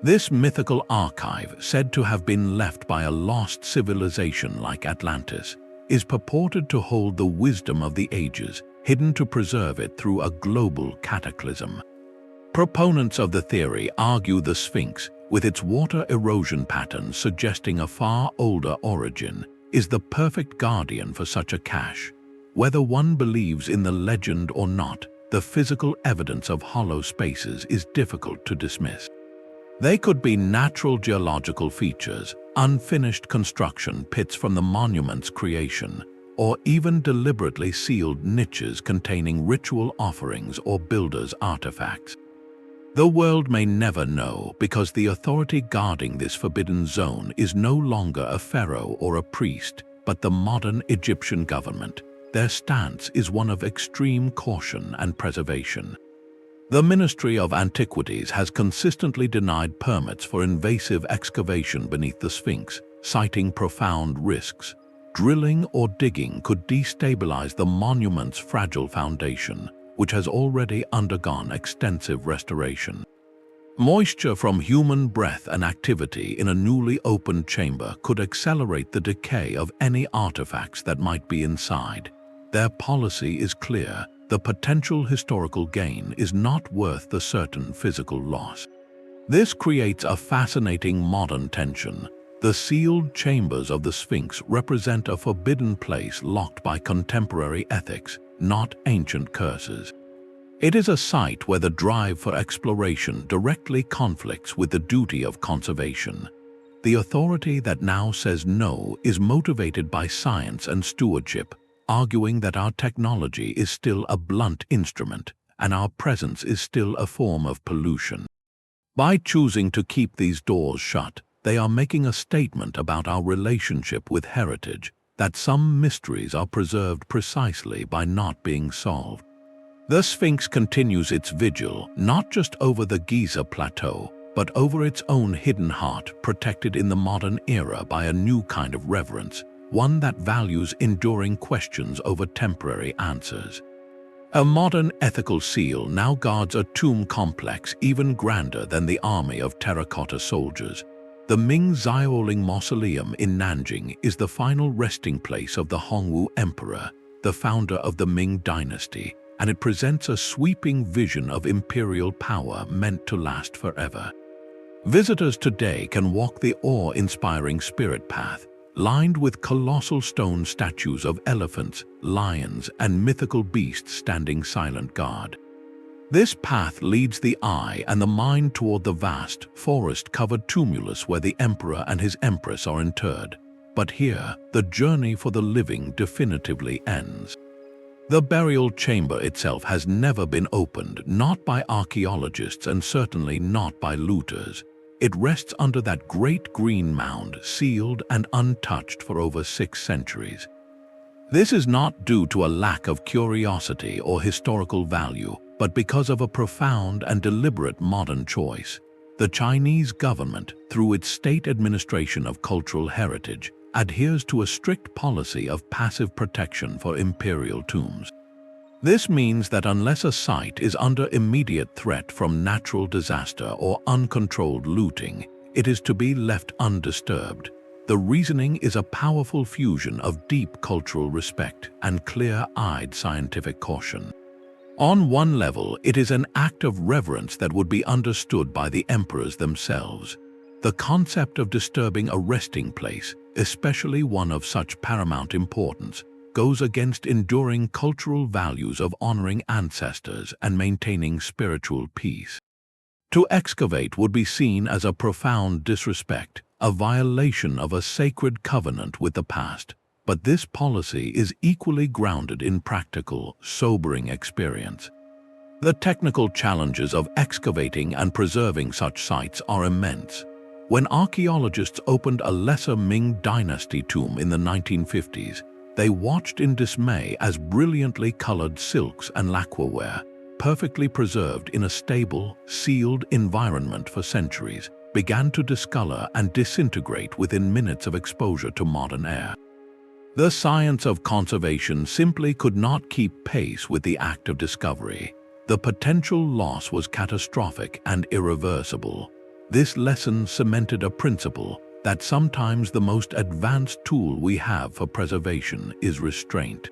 This mythical archive, said to have been left by a lost civilization like Atlantis, is purported to hold the wisdom of the ages, hidden to preserve it through a global cataclysm. Proponents of the theory argue the Sphinx, with its water erosion patterns suggesting a far older origin, is the perfect guardian for such a cache. Whether one believes in the legend or not, the physical evidence of hollow spaces is difficult to dismiss. They could be natural geological features, unfinished construction pits from the monument's creation, or even deliberately sealed niches containing ritual offerings or builders' artifacts. The world may never know, because the authority guarding this forbidden zone is no longer a pharaoh or a priest, but the modern Egyptian government. Their stance is one of extreme caution and preservation. The Ministry of Antiquities has consistently denied permits for invasive excavation beneath the Sphinx, citing profound risks. Drilling or digging could destabilize the monument's fragile foundation, which has already undergone extensive restoration. Moisture from human breath and activity in a newly opened chamber could accelerate the decay of any artifacts that might be inside. Their policy is clear: the potential historical gain is not worth the certain physical loss. This creates a fascinating modern tension. The sealed chambers of the Sphinx represent a forbidden place locked by contemporary ethics, not ancient curses. It is a site where the drive for exploration directly conflicts with the duty of conservation. The authority that now says no is motivated by science and stewardship, arguing that our technology is still a blunt instrument and our presence is still a form of pollution. By choosing to keep these doors shut, they are making a statement about our relationship with heritage, that some mysteries are preserved precisely by not being solved. The Sphinx continues its vigil not just over the Giza plateau, but over its own hidden heart, protected in the modern era by a new kind of reverence, one that values enduring questions over temporary answers. A modern ethical seal now guards a tomb complex even grander than the army of terracotta soldiers. The Ming Xiaoling Mausoleum in Nanjing is the final resting place of the Hongwu Emperor, the founder of the Ming dynasty, and it presents a sweeping vision of imperial power meant to last forever. Visitors today can walk the awe-inspiring spirit path, lined with colossal stone statues of elephants, lions, and mythical beasts standing silent guard. This path leads the eye and the mind toward the vast, forest-covered tumulus where the emperor and his empress are interred. But here, the journey for the living definitively ends. The burial chamber itself has never been opened, not by archaeologists and certainly not by looters. It rests under that great green mound, sealed and untouched for over 6 centuries. This is not due to a lack of curiosity or historical value, but because of a profound and deliberate modern choice. The Chinese government, through its State Administration of Cultural Heritage, adheres to a strict policy of passive protection for imperial tombs. This means that unless a site is under immediate threat from natural disaster or uncontrolled looting, it is to be left undisturbed. The reasoning is a powerful fusion of deep cultural respect and clear-eyed scientific caution. On one level, it is an act of reverence that would be understood by the emperors themselves. The concept of disturbing a resting place, especially one of such paramount importance, goes against enduring cultural values of honoring ancestors and maintaining spiritual peace. To excavate would be seen as a profound disrespect, a violation of a sacred covenant with the past. But this policy is equally grounded in practical, sobering experience. The technical challenges of excavating and preserving such sites are immense. When archaeologists opened a lesser Ming dynasty tomb in the 1950s, they watched in dismay as brilliantly colored silks and lacquerware, perfectly preserved in a stable, sealed environment for centuries, began to discolor and disintegrate within minutes of exposure to modern air. The science of conservation simply could not keep pace with the act of discovery. The potential loss was catastrophic and irreversible. This lesson cemented a principle that sometimes the most advanced tool we have for preservation is restraint.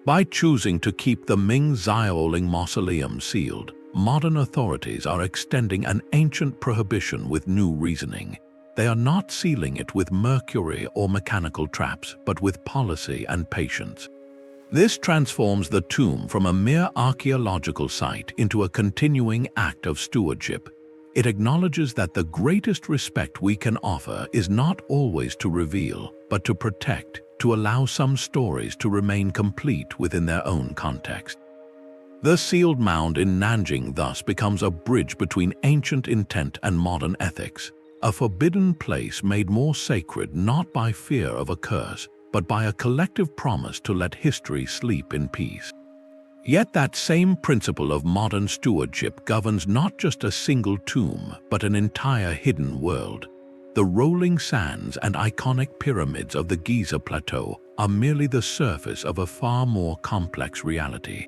By choosing to keep the Ming Xiaoling mausoleum sealed, modern authorities are extending an ancient prohibition with new reasoning. They are not sealing it with mercury or mechanical traps, but with policy and patience. This transforms the tomb from a mere archaeological site into a continuing act of stewardship. It acknowledges that the greatest respect we can offer is not always to reveal, but to protect, to allow some stories to remain complete within their own context. The sealed mound in Nanjing thus becomes a bridge between ancient intent and modern ethics, a forbidden place made more sacred not by fear of a curse, but by a collective promise to let history sleep in peace. Yet that same principle of modern stewardship governs not just a single tomb, but an entire hidden world. The rolling sands and iconic pyramids of the Giza plateau are merely the surface of a far more complex reality.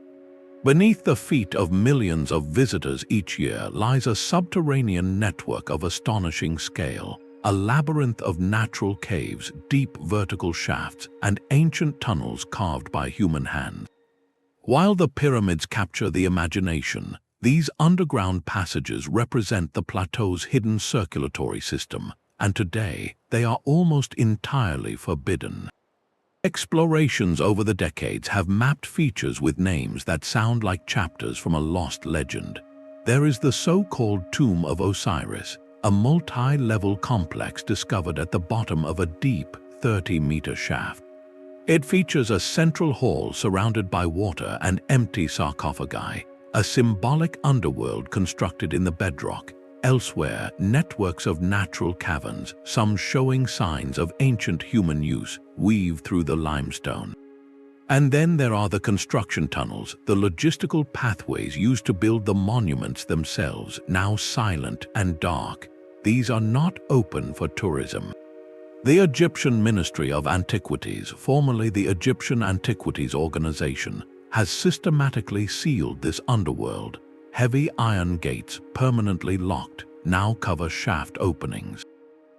Beneath the feet of millions of visitors each year lies a subterranean network of astonishing scale, a labyrinth of natural caves, deep vertical shafts, and ancient tunnels carved by human hands. While the pyramids capture the imagination, these underground passages represent the plateau's hidden circulatory system, and today they are almost entirely forbidden. Explorations over the decades have mapped features with names that sound like chapters from a lost legend. There is the so-called Tomb of Osiris, a multi-level complex discovered at the bottom of a deep 30-meter shaft. It features a central hall surrounded by water and empty sarcophagi, a symbolic underworld constructed in the bedrock. Elsewhere, networks of natural caverns, some showing signs of ancient human use, weave through the limestone. And then there are the construction tunnels, the logistical pathways used to build the monuments themselves, now silent and dark. These are not open for tourism. The Egyptian Ministry of Antiquities, formerly the Egyptian Antiquities Organization, has systematically sealed this underworld. Heavy iron gates, permanently locked, now cover shaft openings.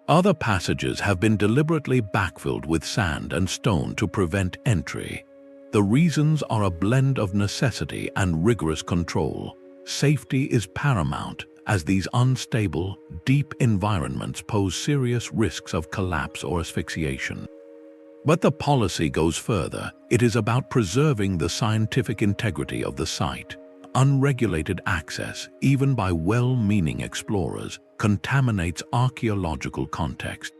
Other passages have been deliberately backfilled with sand and stone to prevent entry. The reasons are a blend of necessity and rigorous control. Safety is paramount, as these unstable, deep environments pose serious risks of collapse or asphyxiation. But the policy goes further. It is about preserving the scientific integrity of the site. Unregulated access, even by well-meaning explorers, contaminates archaeological context.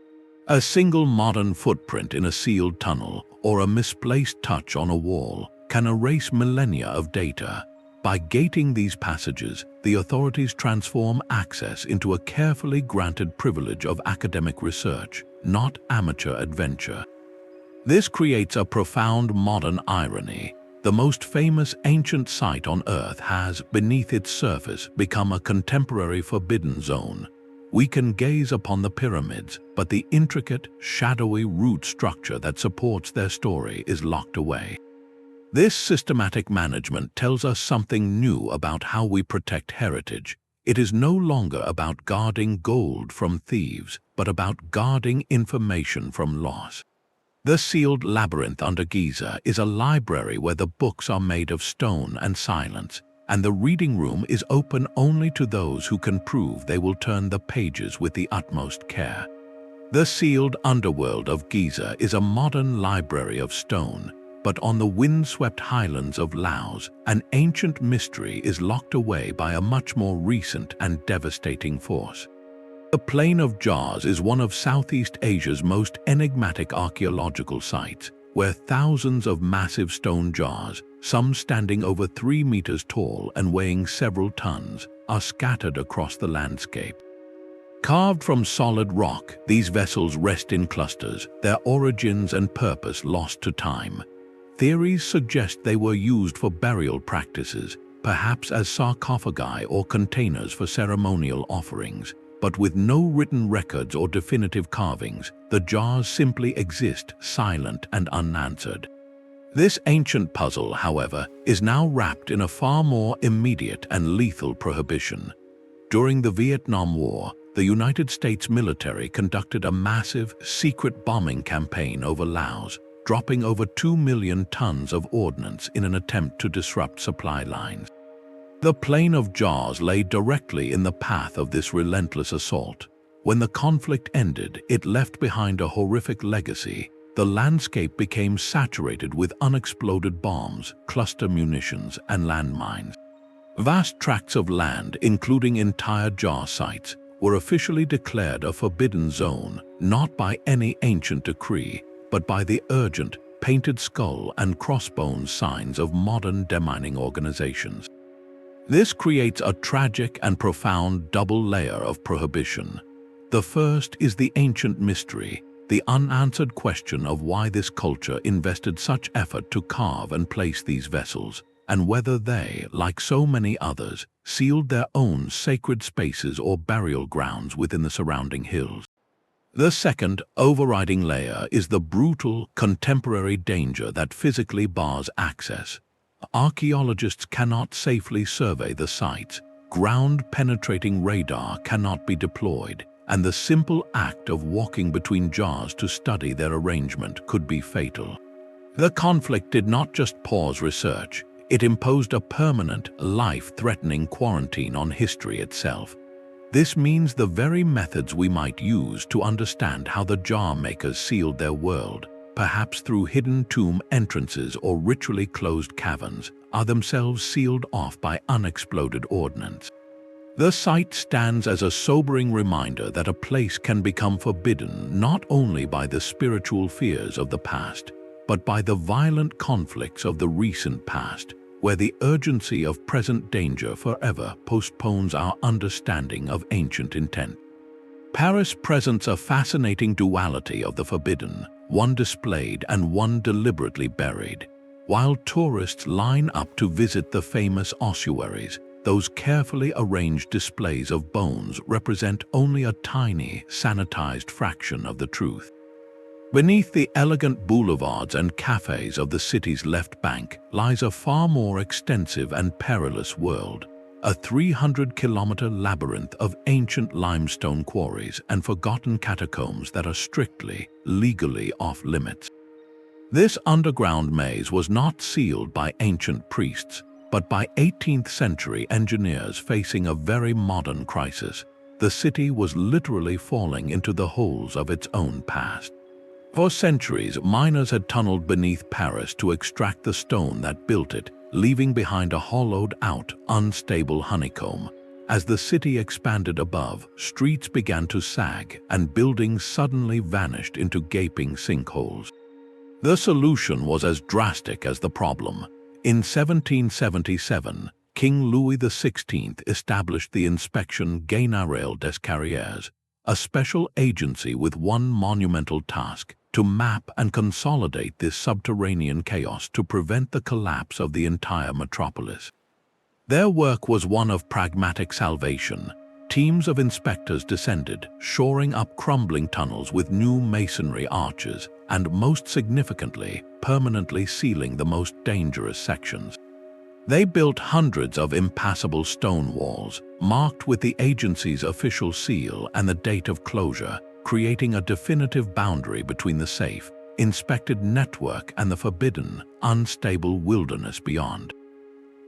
A single modern footprint in a sealed tunnel or a misplaced touch on a wall can erase millennia of data. By gating these passages, the authorities transform access into a carefully granted privilege of academic research, not amateur adventure. This creates a profound modern irony. The most famous ancient site on Earth has, beneath its surface, become a contemporary forbidden zone. We can gaze upon the pyramids, but the intricate, shadowy root structure that supports their story is locked away. This systematic management tells us something new about how we protect heritage. It is no longer about guarding gold from thieves, but about guarding information from loss. The sealed labyrinth under Giza is a library where the books are made of stone and silence, and the reading room is open only to those who can prove they will turn the pages with the utmost care. The sealed underworld of Giza is a modern library of stone, but on the windswept highlands of Laos, an ancient mystery is locked away by a much more recent and devastating force. The Plain of Jars is one of Southeast Asia's most enigmatic archaeological sites, where thousands of massive stone jars, some standing over 3 meters tall and weighing several tons, are scattered across the landscape. Carved from solid rock, these vessels rest in clusters, their origins and purpose lost to time. Theories suggest they were used for burial practices, perhaps as sarcophagi or containers for ceremonial offerings. But with no written records or definitive carvings, the jars simply exist, silent and unanswered. This ancient puzzle, however, is now wrapped in a far more immediate and lethal prohibition. During the Vietnam War, the United States military conducted a massive, secret bombing campaign over Laos, dropping over 2 million tons of ordnance in an attempt to disrupt supply lines. The plain of jars lay directly in the path of this relentless assault. When the conflict ended, it left behind a horrific legacy. The landscape became saturated with unexploded bombs, cluster munitions, and landmines. Vast tracts of land, including entire jar sites, were officially declared a forbidden zone, not by any ancient decree, but by the urgent, painted skull and crossbones signs of modern demining organizations. This creates a tragic and profound double layer of prohibition. The first is the ancient mystery, the unanswered question of why this culture invested such effort to carve and place these vessels, and whether they, like so many others, sealed their own sacred spaces or burial grounds within the surrounding hills. The second, overriding layer is the brutal, contemporary danger that physically bars access. Archaeologists cannot safely survey the sites, ground-penetrating radar cannot be deployed, and the simple act of walking between jars to study their arrangement could be fatal. The conflict did not just pause research, it imposed a permanent, life-threatening quarantine on history itself. This means the very methods we might use to understand how the jar makers sealed their world, perhaps through hidden tomb entrances or ritually closed caverns, are themselves sealed off by unexploded ordnance. The site stands as a sobering reminder that a place can become forbidden not only by the spiritual fears of the past, but by the violent conflicts of the recent past, where the urgency of present danger forever postpones our understanding of ancient intent. Paris presents a fascinating duality of the forbidden, one displayed and one deliberately buried. While tourists line up to visit the famous ossuaries, those carefully arranged displays of bones represent only a tiny, sanitized fraction of the truth. Beneath the elegant boulevards and cafes of the city's left bank lies a far more extensive and perilous world, a 300-kilometer labyrinth of ancient limestone quarries and forgotten catacombs that are strictly, legally off-limits. This underground maze was not sealed by ancient priests, but by 18th-century engineers facing a very modern crisis. The city was literally falling into the holes of its own past. For centuries, miners had tunneled beneath Paris to extract the stone that built it, leaving behind a hollowed-out, unstable honeycomb. As the city expanded above, streets began to sag, and buildings suddenly vanished into gaping sinkholes. The solution was as drastic as the problem. In 1777, King Louis XVI established the Inspection Générale des Carrières, a special agency with one monumental task: to map and consolidate this subterranean chaos to prevent the collapse of the entire metropolis. Their work was one of pragmatic salvation. Teams of inspectors descended, shoring up crumbling tunnels with new masonry arches, and most significantly, permanently sealing the most dangerous sections. They built hundreds of impassable stone walls, marked with the agency's official seal and the date of closure, creating a definitive boundary between the safe, inspected network and the forbidden, unstable wilderness beyond.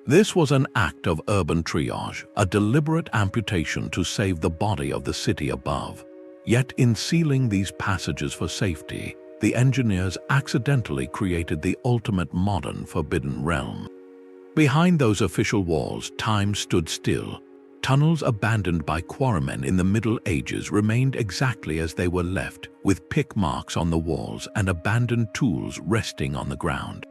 This was an act of urban triage, a deliberate amputation to save the body of the city above. Yet in sealing these passages for safety, the engineers accidentally created the ultimate modern forbidden realm. Behind those official walls, time stood still. Tunnels abandoned by quarrymen in the Middle Ages remained exactly as they were left, with pick marks on the walls and abandoned tools resting on the ground.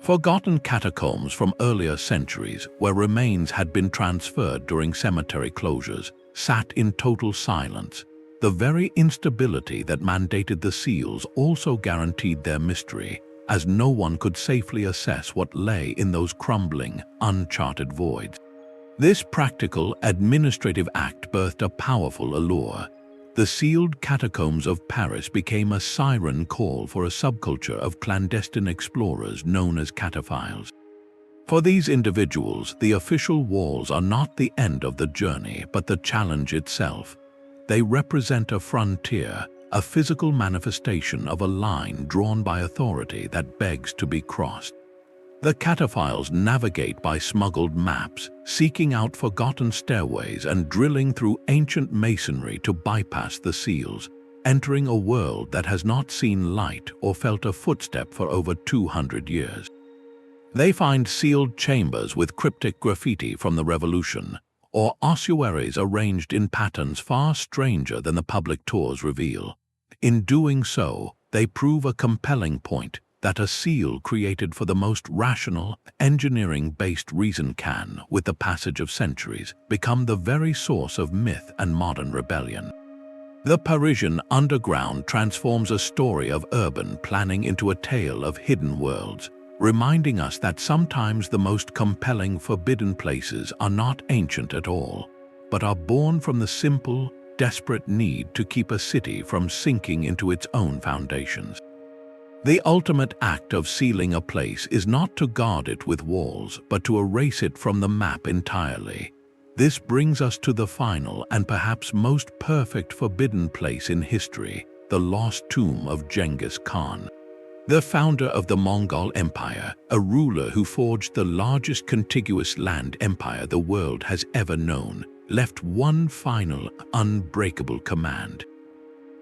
Forgotten catacombs from earlier centuries, where remains had been transferred during cemetery closures, sat in total silence. The very instability that mandated the seals also guaranteed their mystery, as no one could safely assess what lay in those crumbling, uncharted voids. This practical, administrative act birthed a powerful allure. The sealed catacombs of Paris became a siren call for a subculture of clandestine explorers known as cataphiles. For these individuals, the official walls are not the end of the journey, but the challenge itself. They represent a frontier, a physical manifestation of a line drawn by authority that begs to be crossed. The cataphiles navigate by smuggled maps, seeking out forgotten stairways and drilling through ancient masonry to bypass the seals, entering a world that has not seen light or felt a footstep for over 200 years. They find sealed chambers with cryptic graffiti from the Revolution, or ossuaries arranged in patterns far stranger than the public tours reveal. In doing so, they prove a compelling point that a seal created for the most rational, engineering-based reason can, with the passage of centuries, become the very source of myth and modern rebellion. The Parisian underground transforms a story of urban planning into a tale of hidden worlds, reminding us that sometimes the most compelling forbidden places are not ancient at all, but are born from the simple, desperate need to keep a city from sinking into its own foundations. The ultimate act of sealing a place is not to guard it with walls, but to erase it from the map entirely. This brings us to the final and perhaps most perfect forbidden place in history, the lost tomb of Genghis Khan. The founder of the Mongol Empire, a ruler who forged the largest contiguous land empire the world has ever known, left one final, unbreakable command.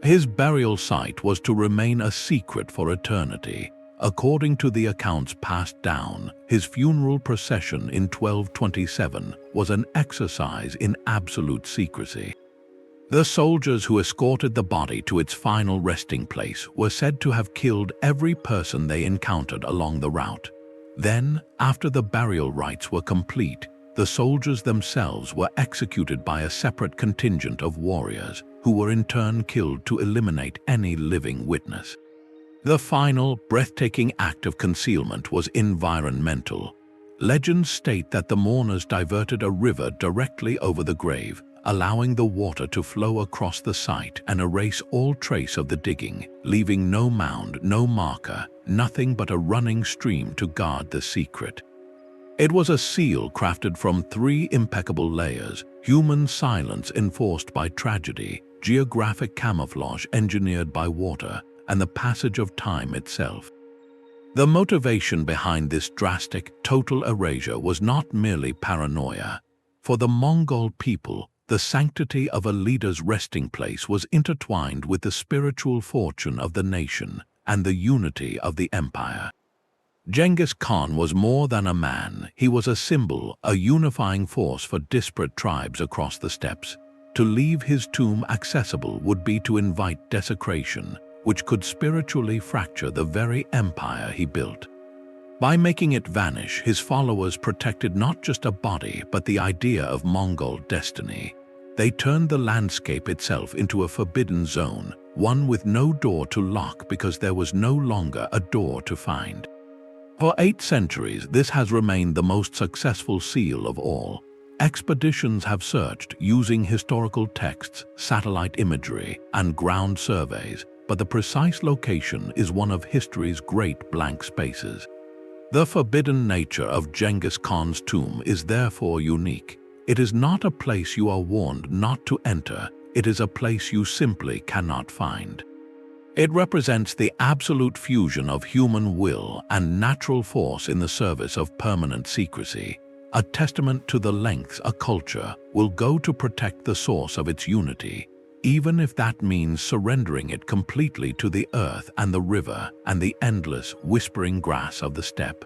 His burial site was to remain a secret for eternity. According to the accounts passed down, his funeral procession in 1227 was an exercise in absolute secrecy. The soldiers who escorted the body to its final resting place were said to have killed every person they encountered along the route. Then, after the burial rites were complete, the soldiers themselves were executed by a separate contingent of warriors, who were in turn killed to eliminate any living witness. The final, breathtaking act of concealment was environmental. Legends state that the mourners diverted a river directly over the grave, allowing the water to flow across the site and erase all trace of the digging, leaving no mound, no marker, nothing but a running stream to guard the secret. It was a seal crafted from 3 impeccable layers: human silence enforced by tragedy, geographic camouflage engineered by water, and the passage of time itself. The motivation behind this drastic, total erasure was not merely paranoia. For the Mongol people, the sanctity of a leader's resting place was intertwined with the spiritual fortune of the nation and the unity of the empire. Genghis Khan was more than a man. He was a symbol, a unifying force for disparate tribes across the steppes. To leave his tomb accessible would be to invite desecration, which could spiritually fracture the very empire he built. By making it vanish, his followers protected not just a body, but the idea of Mongol destiny. They turned the landscape itself into a forbidden zone, one with no door to lock because there was no longer a door to find. For 8 centuries, this has remained the most successful seal of all. Expeditions have searched using historical texts, satellite imagery, and ground surveys, but the precise location is one of history's great blank spaces. The forbidden nature of Genghis Khan's tomb is therefore unique. It is not a place you are warned not to enter, it is a place you simply cannot find. It represents the absolute fusion of human will and natural force in the service of permanent secrecy, a testament to the lengths a culture will go to protect the source of its unity, even if that means surrendering it completely to the earth and the river and the endless, whispering grass of the steppe.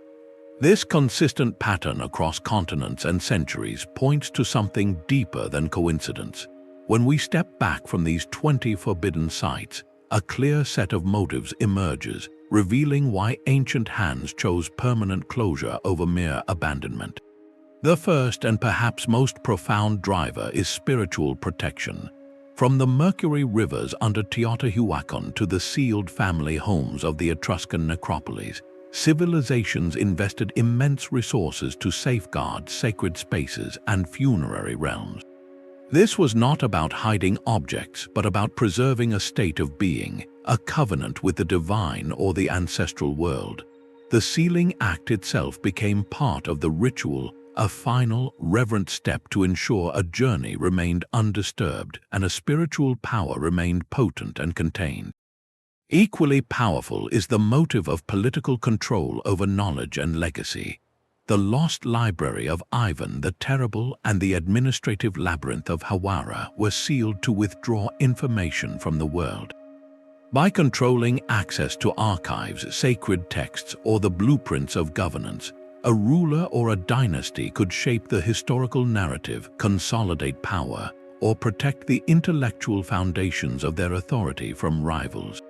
This consistent pattern across continents and centuries points to something deeper than coincidence. When we step back from these 20 forbidden sites, a clear set of motives emerges, revealing why ancient hands chose permanent closure over mere abandonment. The first and perhaps most profound driver is spiritual protection. From the Mercury rivers under Teotihuacan to the sealed family homes of the Etruscan necropolis, civilizations invested immense resources to safeguard sacred spaces and funerary realms. This was not about hiding objects, but about preserving a state of being, a covenant with the divine or the ancestral world. The sealing act itself became part of the ritual, a final, reverent step to ensure a journey remained undisturbed and a spiritual power remained potent and contained. Equally powerful is the motive of political control over knowledge and legacy. The lost library of Ivan the Terrible and the administrative labyrinth of Hawara were sealed to withdraw information from the world. By controlling access to archives, sacred texts, or the blueprints of governance, a ruler or a dynasty could shape the historical narrative, consolidate power, or protect the intellectual foundations of their authority from rivals.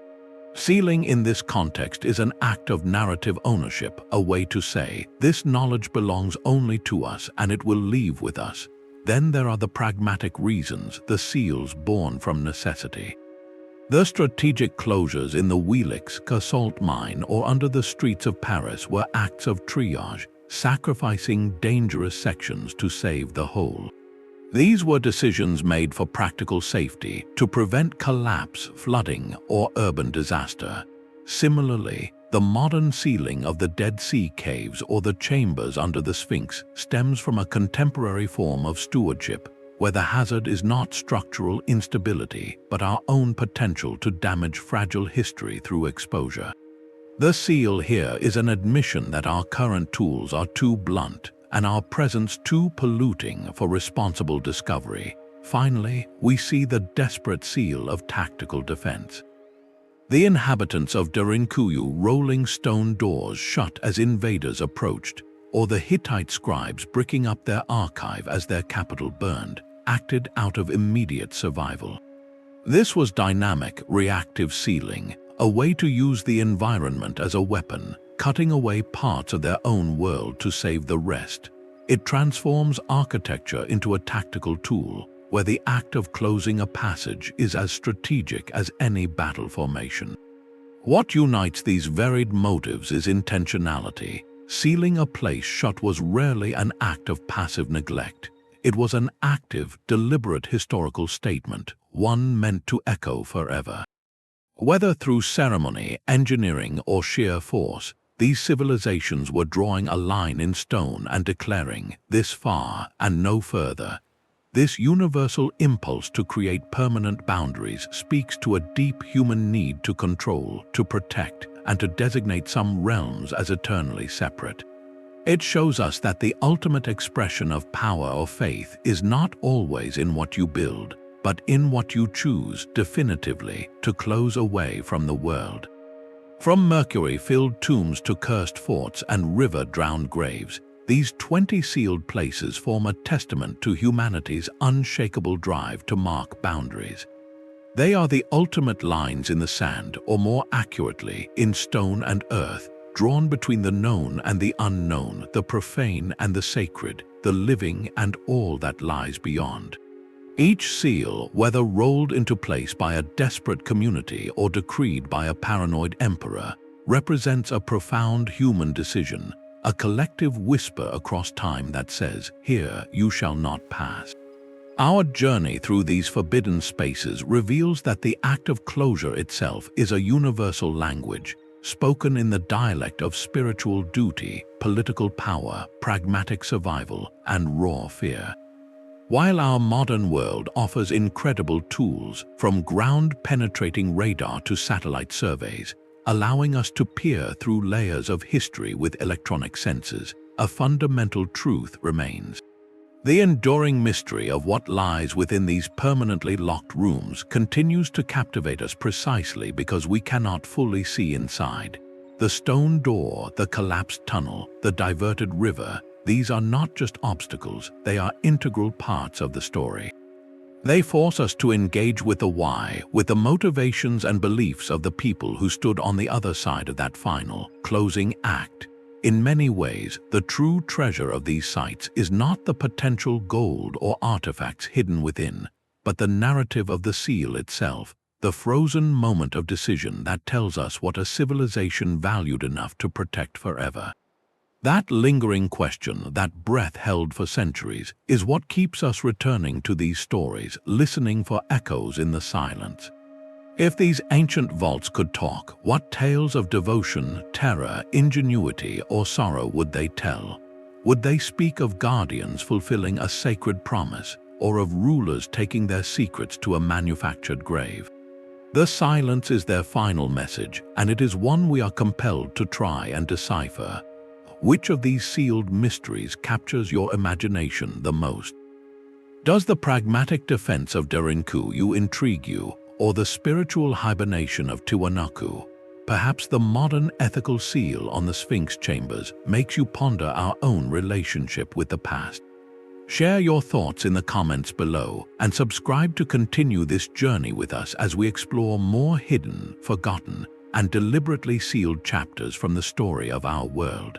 Sealing in this context is an act of narrative ownership, a way to say, this knowledge belongs only to us and it will leave with us. Then there are the pragmatic reasons, the seals born from necessity. The strategic closures in the Wieliczka salt mine or under the streets of Paris were acts of triage, sacrificing dangerous sections to save the whole. These were decisions made for practical safety, to prevent collapse, flooding, or urban disaster. Similarly, the modern sealing of the Dead Sea caves or the chambers under the Sphinx stems from a contemporary form of stewardship, where the hazard is not structural instability, but our own potential to damage fragile history through exposure. The seal here is an admission that our current tools are too blunt, and our presence too polluting for responsible discovery. Finally, we see the desperate seal of tactical defense. The inhabitants of Derinkuyu rolling stone doors shut as invaders approached, or the Hittite scribes bricking up their archive as their capital burned, acted out of immediate survival. This was dynamic, reactive sealing, a way to use the environment as a weapon, cutting away parts of their own world to save the rest. It transforms architecture into a tactical tool, where the act of closing a passage is as strategic as any battle formation. What unites these varied motives is intentionality. Sealing a place shut was rarely an act of passive neglect. It was an active, deliberate historical statement, one meant to echo forever. Whether through ceremony, engineering, or sheer force, these civilizations were drawing a line in stone and declaring, this far and no further. This universal impulse to create permanent boundaries speaks to a deep human need to control, to protect, and to designate some realms as eternally separate. It shows us that the ultimate expression of power or faith is not always in what you build, but in what you choose definitively to close away from the world. From Mercury-filled tombs to cursed forts and river-drowned graves, these 20 sealed places form a testament to humanity's unshakable drive to mark boundaries. They are the ultimate lines in the sand, or more accurately, in stone and earth, drawn between the known and the unknown, the profane and the sacred, the living and all that lies beyond. Each seal, whether rolled into place by a desperate community or decreed by a paranoid emperor, represents a profound human decision, a collective whisper across time that says, "Here you shall not pass." Our journey through these forbidden spaces reveals that the act of closure itself is a universal language, spoken in the dialect of spiritual duty, political power, pragmatic survival, and raw fear. While our modern world offers incredible tools, from ground-penetrating radar to satellite surveys, allowing us to peer through layers of history with electronic senses, a fundamental truth remains. The enduring mystery of what lies within these permanently locked rooms continues to captivate us precisely because we cannot fully see inside. The stone door, the collapsed tunnel, the diverted river, these are not just obstacles, they are integral parts of the story. They force us to engage with the why, with the motivations and beliefs of the people who stood on the other side of that final, closing act. In many ways, the true treasure of these sites is not the potential gold or artifacts hidden within, but the narrative of the seal itself, the frozen moment of decision that tells us what a civilization valued enough to protect forever. That lingering question, that breath held for centuries, is what keeps us returning to these stories, listening for echoes in the silence. If these ancient vaults could talk, what tales of devotion, terror, ingenuity, or sorrow would they tell? Would they speak of guardians fulfilling a sacred promise, or of rulers taking their secrets to a manufactured grave? The silence is their final message, and it is one we are compelled to try and decipher. Which of these sealed mysteries captures your imagination the most? Does the pragmatic defense of Derinkuyu intrigue you, or the spiritual hibernation of Tiwanaku? Perhaps the modern ethical seal on the Sphinx chambers makes you ponder our own relationship with the past. Share your thoughts in the comments below and subscribe to continue this journey with us as we explore more hidden, forgotten, and deliberately sealed chapters from the story of our world.